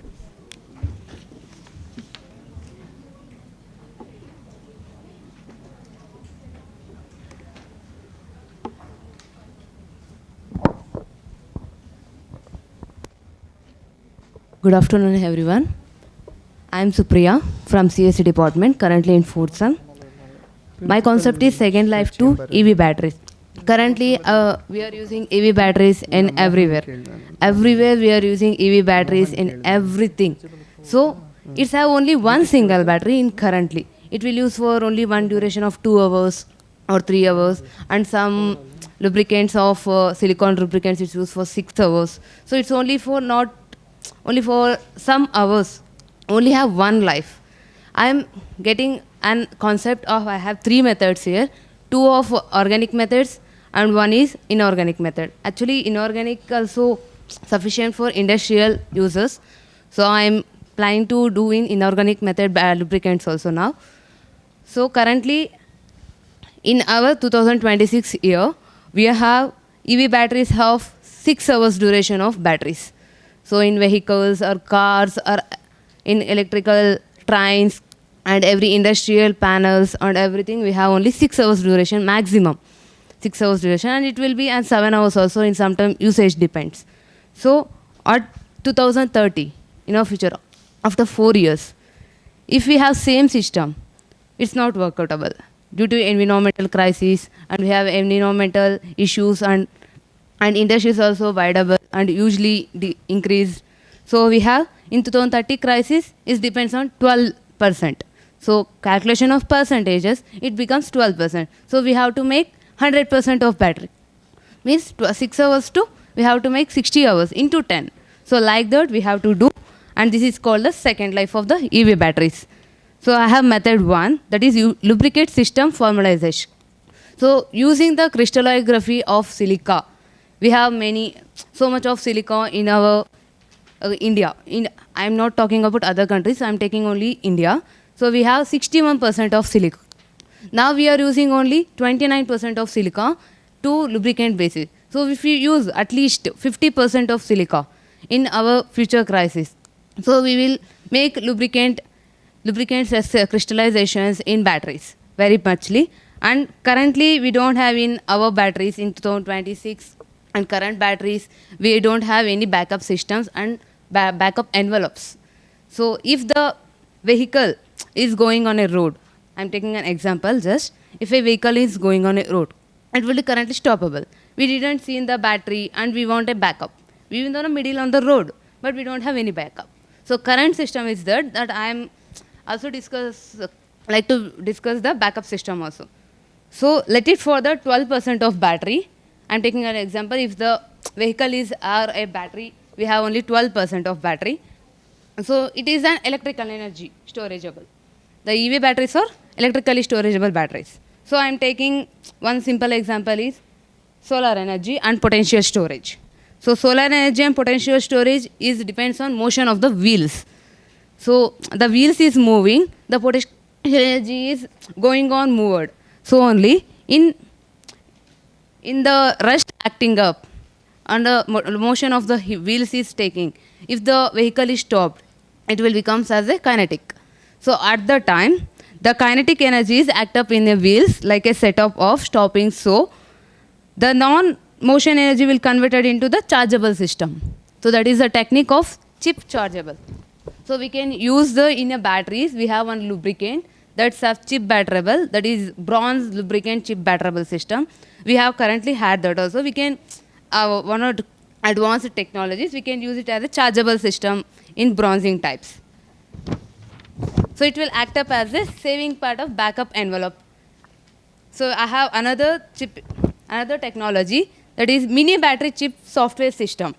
Good afternoon, everyone. I am Supriya from CSC department, currently in 4th sem. My concept is second life to EV batteries. Currently, we are using EV batteries in everywhere. Everywhere we are using EV batteries in everything. So, it's have only one single battery in currently. It will use for only one duration of 2 hours or 3 hours, and some lubricants of silicon lubricants it's used for 6 hours. So it's only for some hours, only have one life. I am getting an concept of, I have 3 methods here, 2 of organic methods and 1 is inorganic method. Actually inorganic also sufficient for industrial users. So I am planning to do in inorganic method lubricants also now. So currently in our 2026 year, we have EV batteries have 6 hours duration of batteries. So in vehicles or cars or in electrical trains and every industrial panels and everything, we have only 6 hours duration maximum. 6 hours duration, and it will be at 7 hours also in some time usage depends. So at 2030, in our future, after 4 years, if we have same system, it's not workable due to environmental crisis, and we have environmental issues, and industries also wideable and usually increased. So we have in 2030 crisis is depends on 12%. So calculation of percentages, it becomes 12%. So we have to make 100% of battery. Means 6 hours to, we have to make 60 hours into 10. So like that we have to do, and this is called the second life of the EV batteries. So I have method 1, that is lubricate system formalization. So using the crystallography of silica, we have so much of silica in our India. I am not talking about other countries, I am taking only India. So we have 61% of silica. Now we are using only 29% of silica to lubricant basis. So if we use at least 50% of silica in our future crisis, so we will make lubricants as crystallizations in batteries very muchly. And currently we don't have in our batteries in 2026 and current batteries, we don't have any backup systems and backup envelopes. So if the vehicle is going on a road, I'm taking an example just, if a vehicle is going on a road, it will be currently stoppable. We didn't see in the battery and we want a backup. We are in the middle on the road, but we don't have any backup. So current system is that I am also like to discuss the backup system also. So let it for the 12% of battery. I'm taking an example. If the vehicle is a battery, we have only 12% of battery. So it is an electrical energy storageable. The EV batteries are electrically storageable batteries. So I'm taking one simple example is solar energy and potential storage. So solar energy and potential storage depends on motion of the wheels. So the wheels is moving, the potential energy is going on moved. So only in the rest acting up and the motion of the wheels is taking, if the vehicle is stopped, it will become as a kinetic. So at the time, the kinetic energy is act up in the wheels like a setup of stopping. So the non-motion energy will converted into the chargeable system. So that is the technique of chip chargeable. So we can use in a batteries, we have one lubricant that's a chip batterable, that is bronze lubricant chip batterable system. We have currently had that also. We can, one of the advanced technologies, we can use it as a chargeable system in bronzing types. So it will act up as a saving part of backup envelope. So I have another technology, that is mini battery chip software system.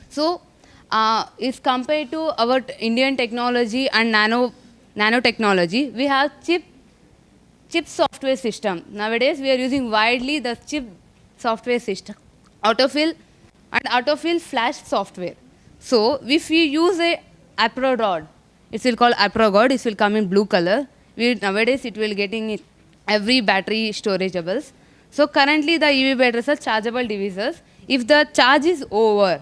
So if compared to our Indian technology and nanotechnology, we have chip software system. Nowadays we are using widely the chip software system, autofill and autofill flash software. So if we use a APRODOD, it will call APRODOD, it will come in blue color. Nowadays it will getting every battery storageables. So currently the EV batteries are chargeable devices. If the charge is over,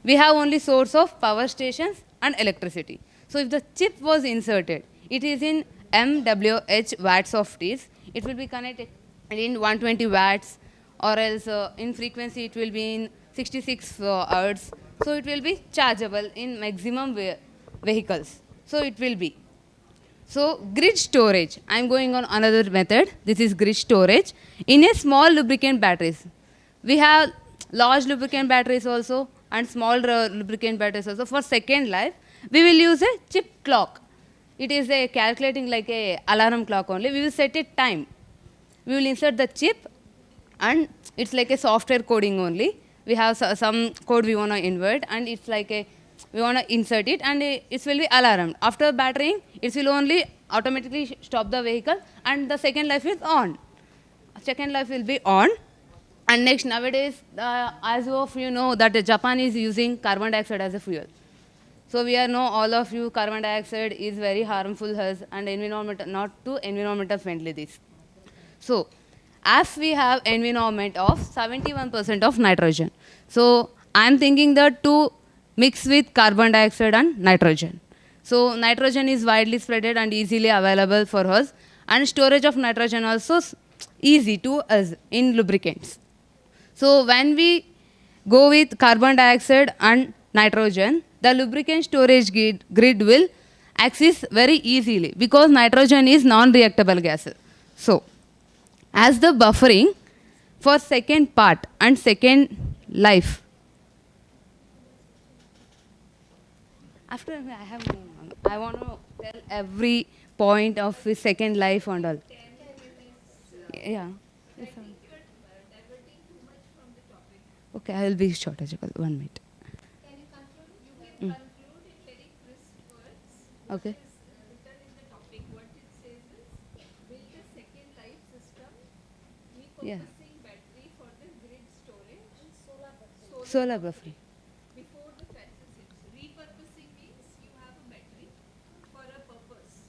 we have only source of power stations and electricity. So if the chip was inserted, it is in MWH watts of T's. It will be connected in 120 watts, or else in frequency it will be in 66 hertz. So it will be chargeable in maximum vehicles. So it will be. So grid storage, I'm going on another method. This is grid storage. In a small lubricant batteries, we have large lubricant batteries also and small lubricant batteries also. For second life, we will use a chip clock. It is a calculating like a alarm clock only. We will set a time. We will insert the chip and it's like a software coding only. We have some code we want to invert and it's like we want to insert it and it will be alarmed. After battering, it will only automatically stop the vehicle and the second life is on. Second life will be on. And next, nowadays, as of you know, that Japan is using carbon dioxide as a fuel. So we know all of you, carbon dioxide is very harmful and not too environmental friendly this. So as we have environment of 71% of nitrogen. So I'm thinking that to mix with carbon dioxide and nitrogen. So nitrogen is widely spreaded and easily available for us, and storage of nitrogen also easy to us in lubricants. So when we go with carbon dioxide and nitrogen, the lubricant storage grid will access very easily because nitrogen is non-reactable gas. So as the buffering for second part and second life. After I want to tell every point of the second life and all. Yeah. Okay, I will be short. 1 minute. Okay. Yeah. Solar buffering. Before the crisis, repurposing means you have a battery for a purpose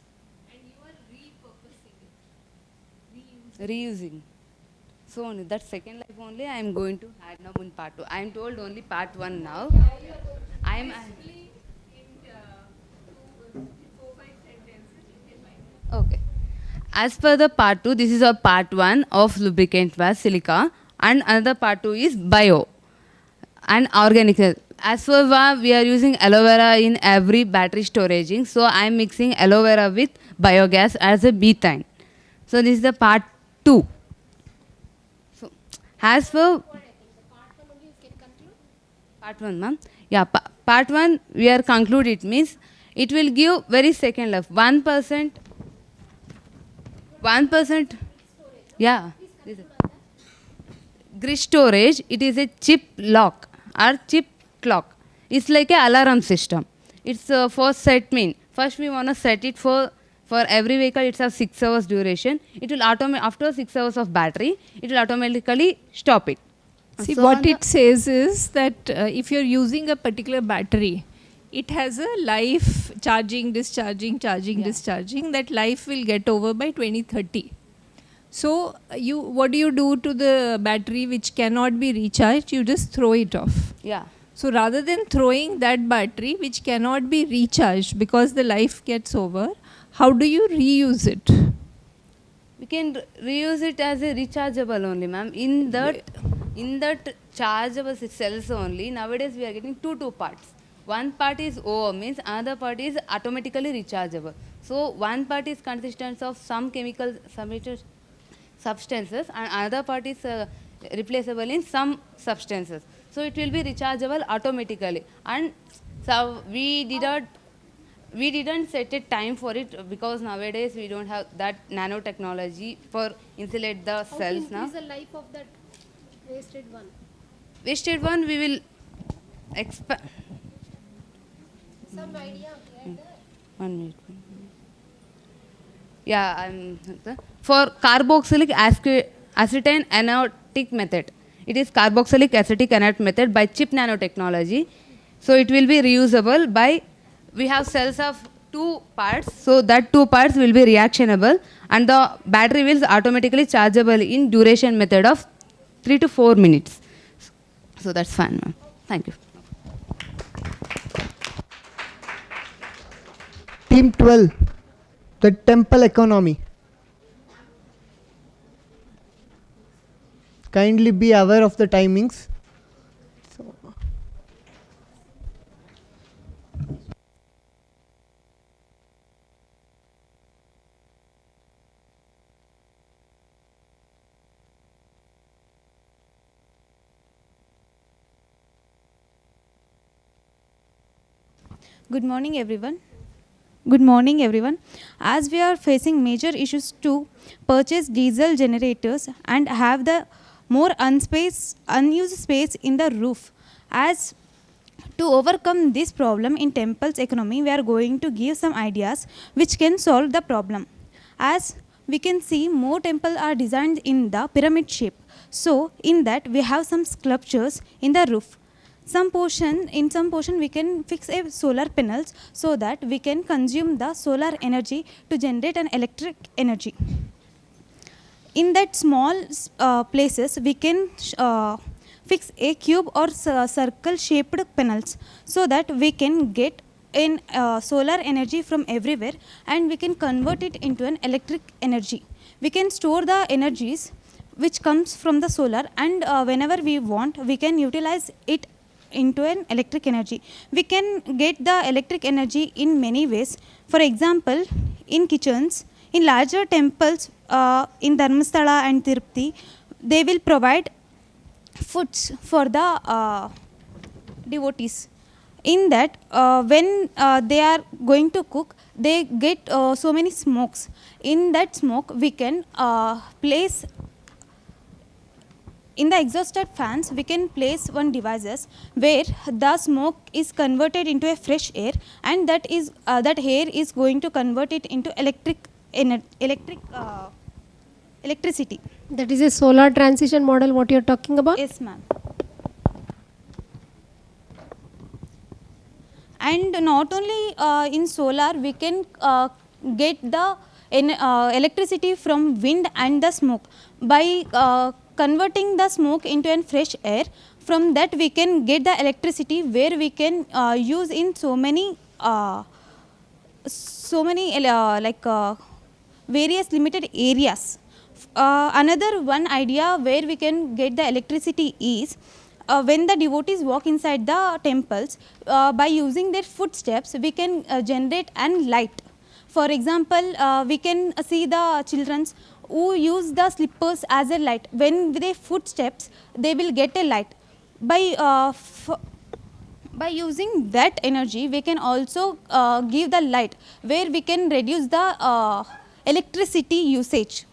and you are repurposing it. Reusing. So only that second life only I am going to add now in part 2. I am told only part 1 now. I am. Okay. As per the part 2, this is a part 1 of lubricant was silica, and another part 2 is bio and organic as for we are using aloe vera in every battery storaging. So I am mixing aloe vera with biogas as a methane. So this is the part 2. So as for part 1, ma'am. Yeah, part 1 we are conclude it means it will give very second life. 1%. 1%. Yeah. Grid storage, it is a chip lock or chip clock. It's like a alarm system. It's for set mean. First we want to set it for every vehicle. It's a 6 hours duration. It will after 6 hours of battery, it will automatically stop it. See, So what it says is that if you're using a particular battery, it has a life charging, discharging, charging, discharging. That life will get over by 2030. So what do you do to the battery which cannot be recharged? You just throw it off. Yeah. So rather than throwing that battery which cannot be recharged because the life gets over, how do you reuse it? We can reuse it as a rechargeable only, ma'am. In that chargeable cells only, nowadays we are getting two parts. One part is O, means another part is automatically rechargeable. So one part is consistent of some chemical substances and another part is replaceable in some substances. So it will be rechargeable automatically. And so we didn't set a time for it because nowadays we don't have that nanotechnology for insulate the cells now. What is the life of that wasted one? Wasted one we will expand. Some idea? 1 minute. Yeah, for carboxylic acetane anionic method. It is carboxylic acetic anionic method by chip nanotechnology. So it will be reusable by, we have cells of 2 parts. So that 2 parts will be reactionable and the battery will automatically chargeable in duration method of 3 to 4 minutes. So that's fine, ma'am. Thank you. Team 12, the temple economy. Kindly be aware of the timings. Good morning, everyone. Good morning, everyone. As we are facing major issues to purchase diesel generators and have the more unused space in the roof. As to overcome this problem in temple's economy, we are going to give some ideas which can solve the problem. As we can see, more temples are designed in the pyramid shape. So in that we have some sculptures in the roof. In some portion we can fix a solar panels so that we can consume the solar energy to generate an electric energy. In that small places we can fix a cube or circle shaped panels so that we can get in solar energy from everywhere and we can convert it into an electric energy. We can store the energies which comes from the solar and whenever we want we can utilize it into an electric energy. We can get the electric energy in many ways. For example, in kitchens, in larger temples in Dharmasthala and Tirupati, they will provide foods for the devotees. In that, when they are going to cook, they get so many smokes. In that smoke, we can place in the exhausted fans, we can place one devices where the smoke is converted into a fresh air, and that air is going to convert it into electricity. That is a solar transition model what you are talking about? Yes, ma'am. And not only in solar, we can get the electricity from wind and the smoke. By converting the smoke into an fresh air, from that we can get the electricity where we can use in so many various limited areas. Another one idea where we can get the electricity is when the devotees walk inside the temples, by using their footsteps, we can generate an light. For example, we can see the children who use the slippers as a light. When they footsteps, they will get a light. By using that energy, we can also give the light, where we can reduce the electricity usage.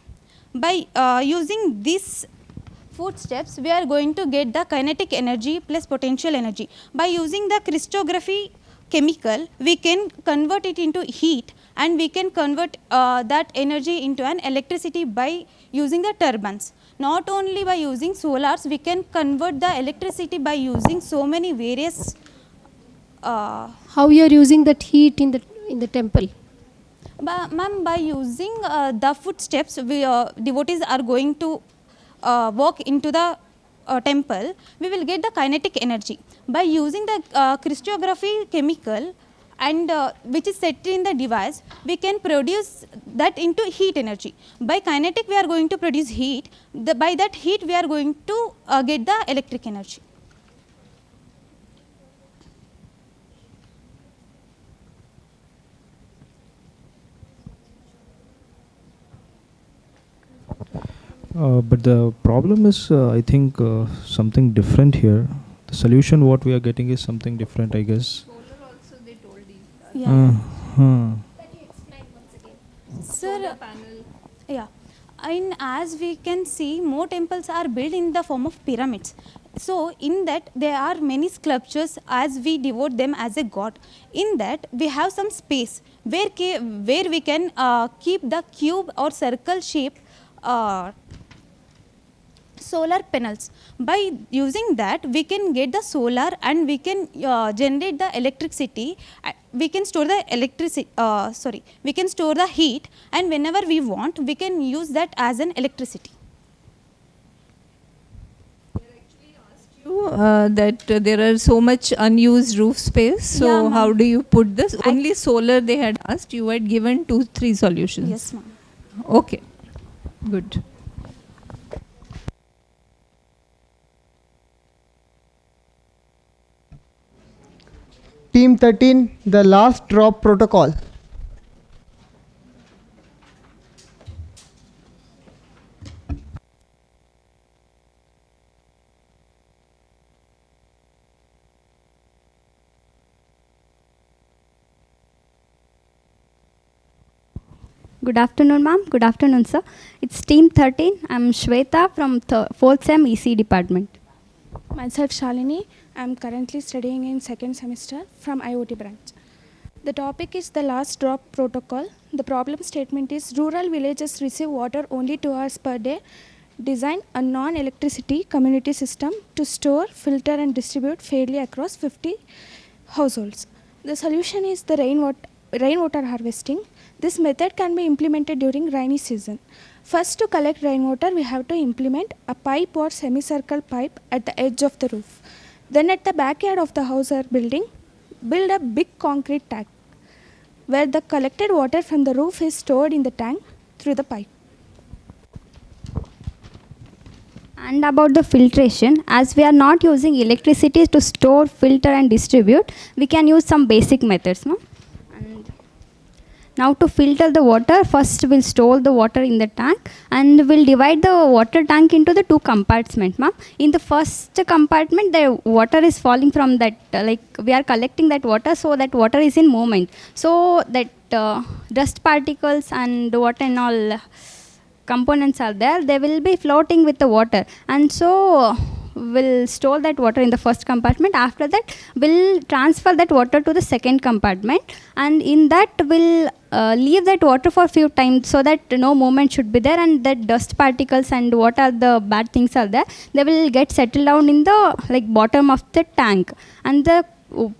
By using this footsteps, we are going to get the kinetic energy plus potential energy. By using the crystallography chemical, we can convert it into heat, and we can convert that energy into an electricity by using the turbines. Not only by using solars, we can convert the electricity by using so many various. How you are using that heat in the temple? Ma'am, by using the footsteps, devotees are going to walk into the temple, we will get the kinetic energy. By using the crystallography chemical, and which is set in the device, we can produce that into heat energy. By kinetic, we are going to produce heat. By that heat, we are going to get the electric energy. But the problem is, I think, something different here. The solution what we are getting is something different, I guess. Solar also they told you. Yeah. Sir, yeah. And as we can see, more temples are built in the form of pyramids. So in that there are many sculptures as we devote them as a god. In that we have some space where we can keep the cube or circle shape solar panels. By using that, we can get the solar, and we can generate the electricity. We can store the we can store the heat, and whenever we want, we can use that as an electricity. That there are so much unused roof space. So Yeah, how ma'am. do you put this? Only solar they had asked. You had given 2-3 solutions. Yes, ma'am. Okay. Good. Team 13, the last drop protocol. Good afternoon, ma'am. Good afternoon, sir. It's Team 13. I'm Shweta from 4th SEM EC department. Myself Shalini. I'm currently studying in 2nd semester from IoT branch. The topic is the last drop protocol. The problem statement is rural villages receive water only 2 hours per day. Design a non-electricity community system to store, filter and distribute fairly across 50 households. The solution is the rainwater harvesting. This method can be implemented during rainy season. First, to collect rainwater, we have to implement a pipe or semicircle pipe at the edge of the roof. Then at the backyard of the house or building, build a big concrete tank where the collected water from the roof is stored in the tank through the pipe. And about the filtration, as we are not using electricity to store, filter and distribute, we can use some basic methods. No? And now to filter the water, first we'll store the water in the tank, and we'll divide the water tank into the 2 compartments. Ma'am. In the first compartment, the water is falling from that, like we are collecting that water, so that water is in movement. So that dust particles and what and all components are there, they will be floating with the water, and so we'll store that water in the first compartment. After that, we'll transfer that water to the second compartment, and in that we'll leave that water for a few times so that no movement should be there, and that dust particles and what are the bad things are there, they will get settled down in the bottom of the tank, and the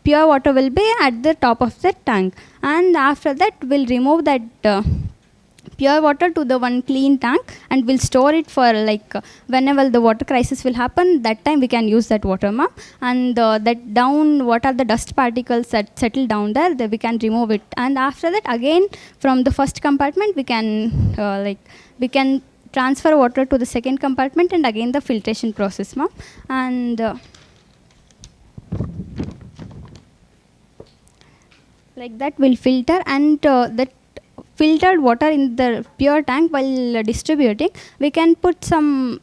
pure water will be at the top of the tank. And after that, we'll remove that pure water to the one clean tank, and we'll store it for whenever the water crisis will happen, that time we can use that water, ma'am. And that down, what are the dust particles that settle down there, that we can remove it. And after that, again from the first compartment, we can transfer water to the second compartment, and again the filtration process, ma'am. And like that will filter, and that filtered water in the pure tank while distributing, we can put some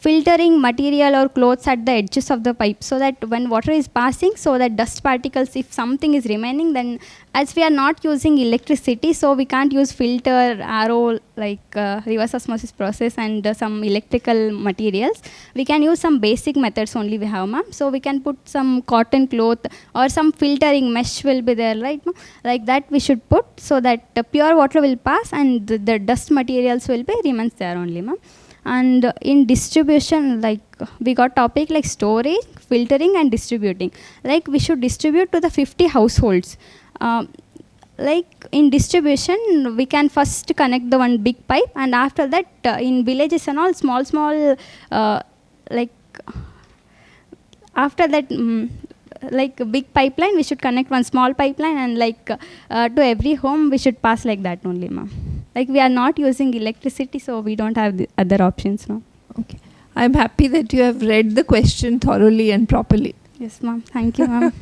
filtering material or clothes at the edges of the pipe, so that when water is passing, so that dust particles, if something is remaining, then as we are not using electricity, so we can't use filter, arrow, like reverse osmosis process and some electrical materials. We can use some basic methods only we have, ma'am. So we can put some cotton cloth or some filtering mesh will be there, right, ma'am? Like that we should put, so that pure water will pass and the dust materials will be remains there only, ma'am. And in distribution, like we got topic like storage, filtering and distributing. Like we should distribute to the 50 households. Like in distribution, we can first connect the one big pipe, and after that in villages and all, small like after that like a big pipeline, we should connect one small pipeline, and like to every home we should pass like that only, ma'am. Like we are not using electricity, so we don't have the other options now. Okay. I'm happy that you have read the question thoroughly and properly. Yes, ma'am. Thank you, ma'am.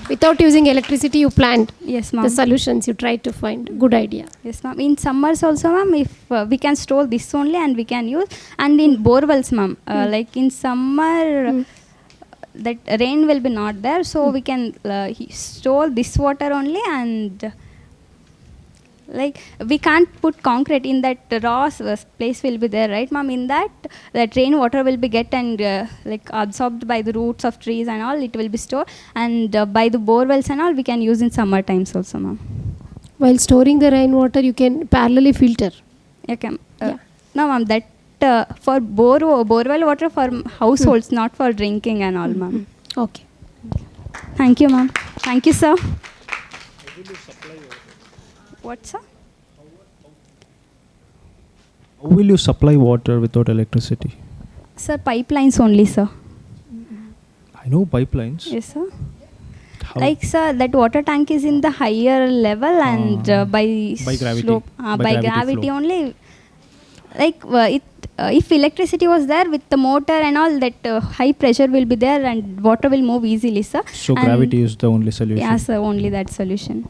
Without using electricity, you planned. Yes, ma'am. The solutions you tried to find. Good idea. Yes, ma'am. In summers also, ma'am, if we can store this only and we can use, and in borewells, ma'am, like in summer, that rain will be not there, so we can store this water only, and like we can't put concrete in that raw place will be there, right, ma'am? In that rainwater will be get and like absorbed by the roots of trees and all, it will be stored, and by the borewells and all we can use in summer times also, ma'am. While storing the rainwater, you can parallelly filter. Okay. No, ma'am, that for borewell water for households, not for drinking and all, ma'am. Okay. Thank you, ma'am. Thank you, sir. What, sir? How will you supply water without electricity? Sir, pipelines only, sir. I know pipelines. Yes, sir. How? Like, sir, that water tank is in the higher level, and by gravity. slope, by gravity flow. only. Like if electricity was there with the motor and all, that high pressure will be there and water will move easily, sir. So and gravity is the only solution. Yeah, sir, only that solution.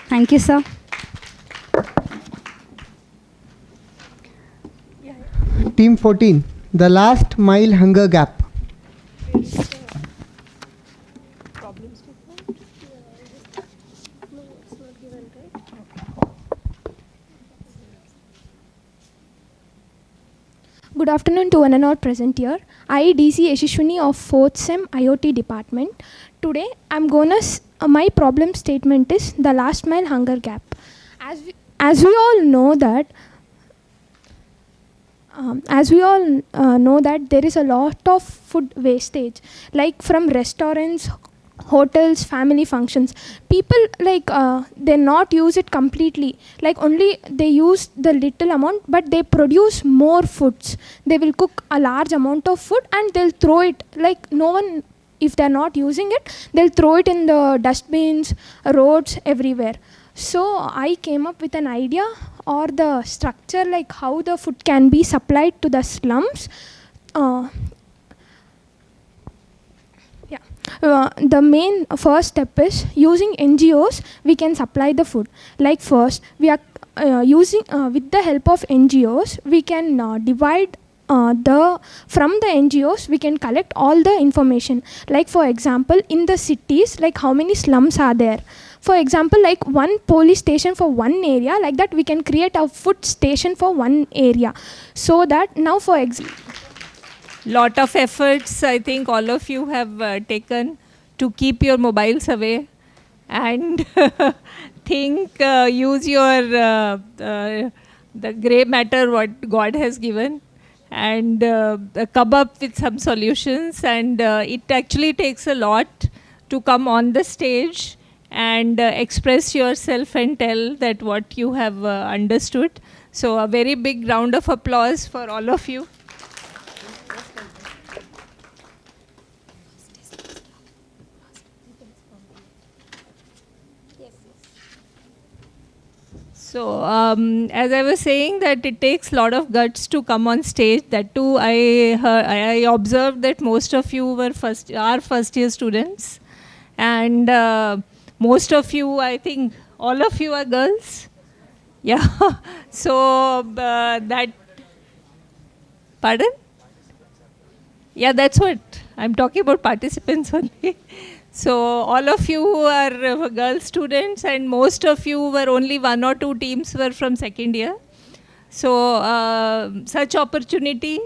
Thank you, sir. Team 14, the last mile hunger gap. Good afternoon to one and all present here. I, DC Yashishwini of 4th SEM IoT department. Today, I'm gonna, my problem statement is the last mile hunger gap. As we all know that, there is a lot of food wastage, like from restaurants, hotels, family functions. People like they not use it completely, like only they use the little amount, but they produce more foods. They will cook a large amount of food and they'll throw it, like no one, if they're not using it, they'll throw it in the dustbins, roads, everywhere. So I came up with an idea or the structure, like how the food can be supplied to the slums. The main first step is using NGOs, we can supply the food. Like first, we are using, with the help of NGOs, we can divide from the NGOs, we can collect all the information. Like for example, in the cities, like how many slums are there. For example, like one police station for one area, like that we can create a food station for one area. So that now for example, lot of efforts I think all of you have taken to keep your mobiles away and use your the grey matter what God has given and come up with some solutions, and it actually takes a lot to come on the stage and express yourself and tell that what you have understood. So a very big round of applause for all of you. So, as I was saying, that it takes a lot of guts to come on stage. That too, I observed that most of you are first year students, and most of you, I think, all of you are girls. Yeah. So that. Pardon? Yeah, that's what I'm talking about, participants only. So all of you are girl students, and most of you were only one or two teams were from second year. So such opportunity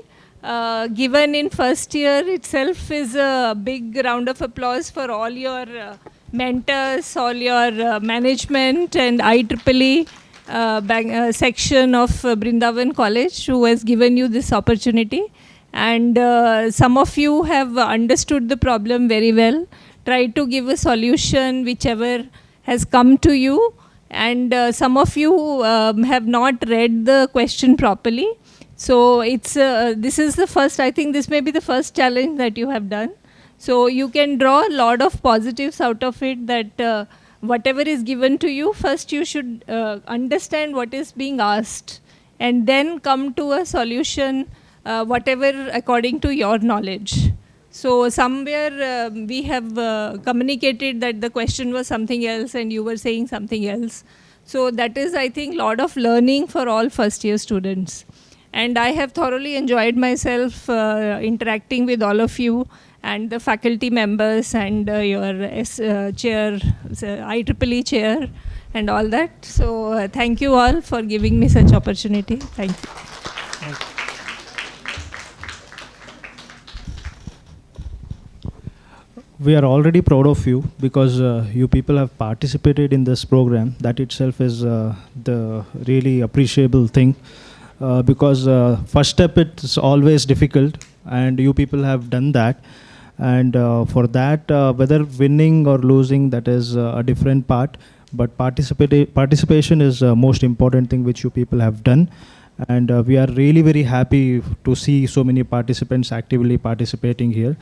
given in first year itself is a big round of applause for all your mentors, all your management and IEEE section of Brindavan College who has given you this opportunity. And some of you have understood the problem very well, tried to give a solution whichever has come to you, and some of you have not read the question properly. So it's this is the first, I think this may be the first challenge that you have done. So you can draw a lot of positives out of it, that whatever is given to you, first you should understand what is being asked, and then come to a solution whatever according to your knowledge. So somewhere we have communicated that the question was something else and you were saying something else. So that is, I think, lot of learning for all first year students. And I have thoroughly enjoyed myself interacting with all of you and the faculty members and your chair, IEEE chair and all that. So thank you all for giving me such opportunity. Thank you. Thank you. We are already proud of you because you people have participated in this program. That itself is the really appreciable thing, because first step it's always difficult, and you people have done that. And for that, whether winning or losing, that is a different part. But participation is the most important thing which you people have done. And we are really very happy to see so many participants actively participating here.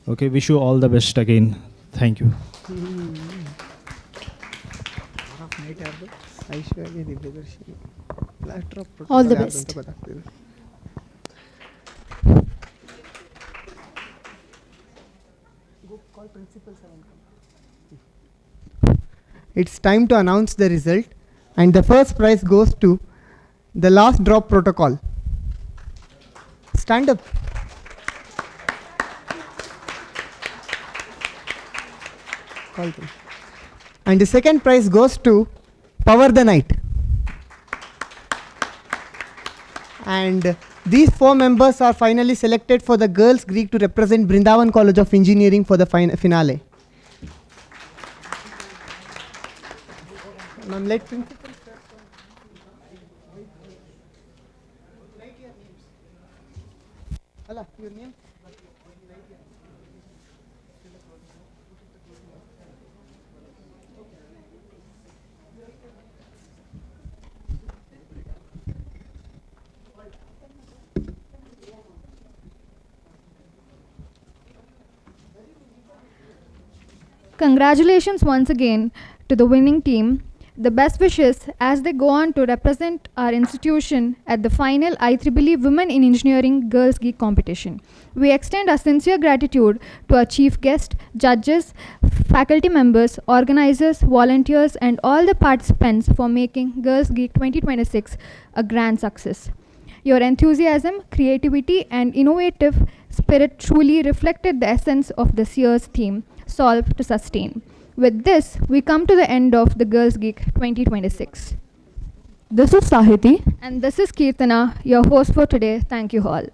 Okay, wish you all the best again. Thank you. All the best. It's time to announce the result, and the first prize goes to the last drop protocol. Stand up. And the second prize goes to Power the Night. And these 4 members are finally selected for the Girls Geek to represent Brindavan College of Engineering for the finale. Ma'am, let principal. Allah, your name? Congratulations once again to the winning team. The best wishes as they go on to represent our institution at the final IEEE Women in Engineering Girls Geek competition. We extend our sincere gratitude to our chief guest, judges, faculty members, organizers, volunteers, and all the participants for making Girls Geek 2026 a grand success. Your enthusiasm, creativity, and innovative spirit truly reflected the essence of this year's theme, Solve to Sustain. With this, we come to the end of the Girls Geek 2026. This is Sahiti. And this is Kirtana, your host for today. Thank you all.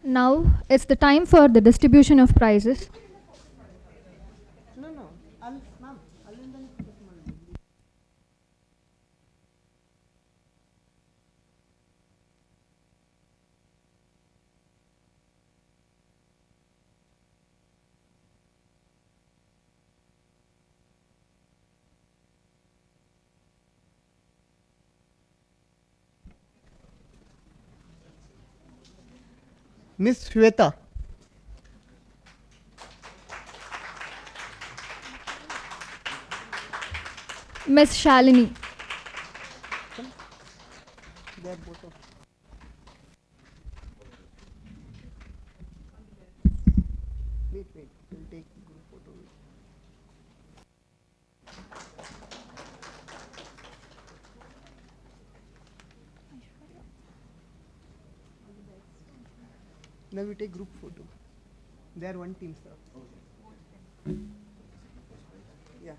Now, it's the time for the distribution of prizes. Miss Shweta. Miss Shalini. They are both of. Wait, we'll take group photo. Now we take group photo. They are one team, sir. Yeah.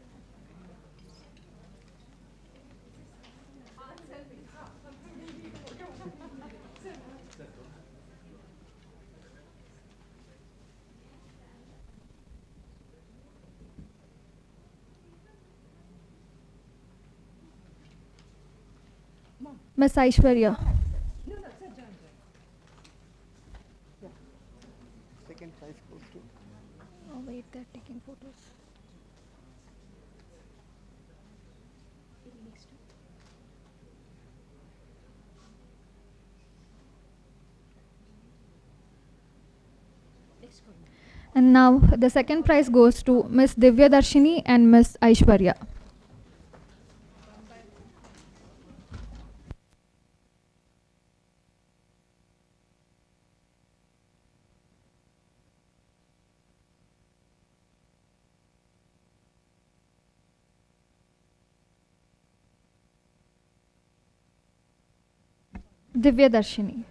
Miss Aishwarya. Second prize goes to. Oh wait, they're taking photos. And now the second prize goes to Miss Divya Darshini and Miss Aishwarya. Divya Darshini.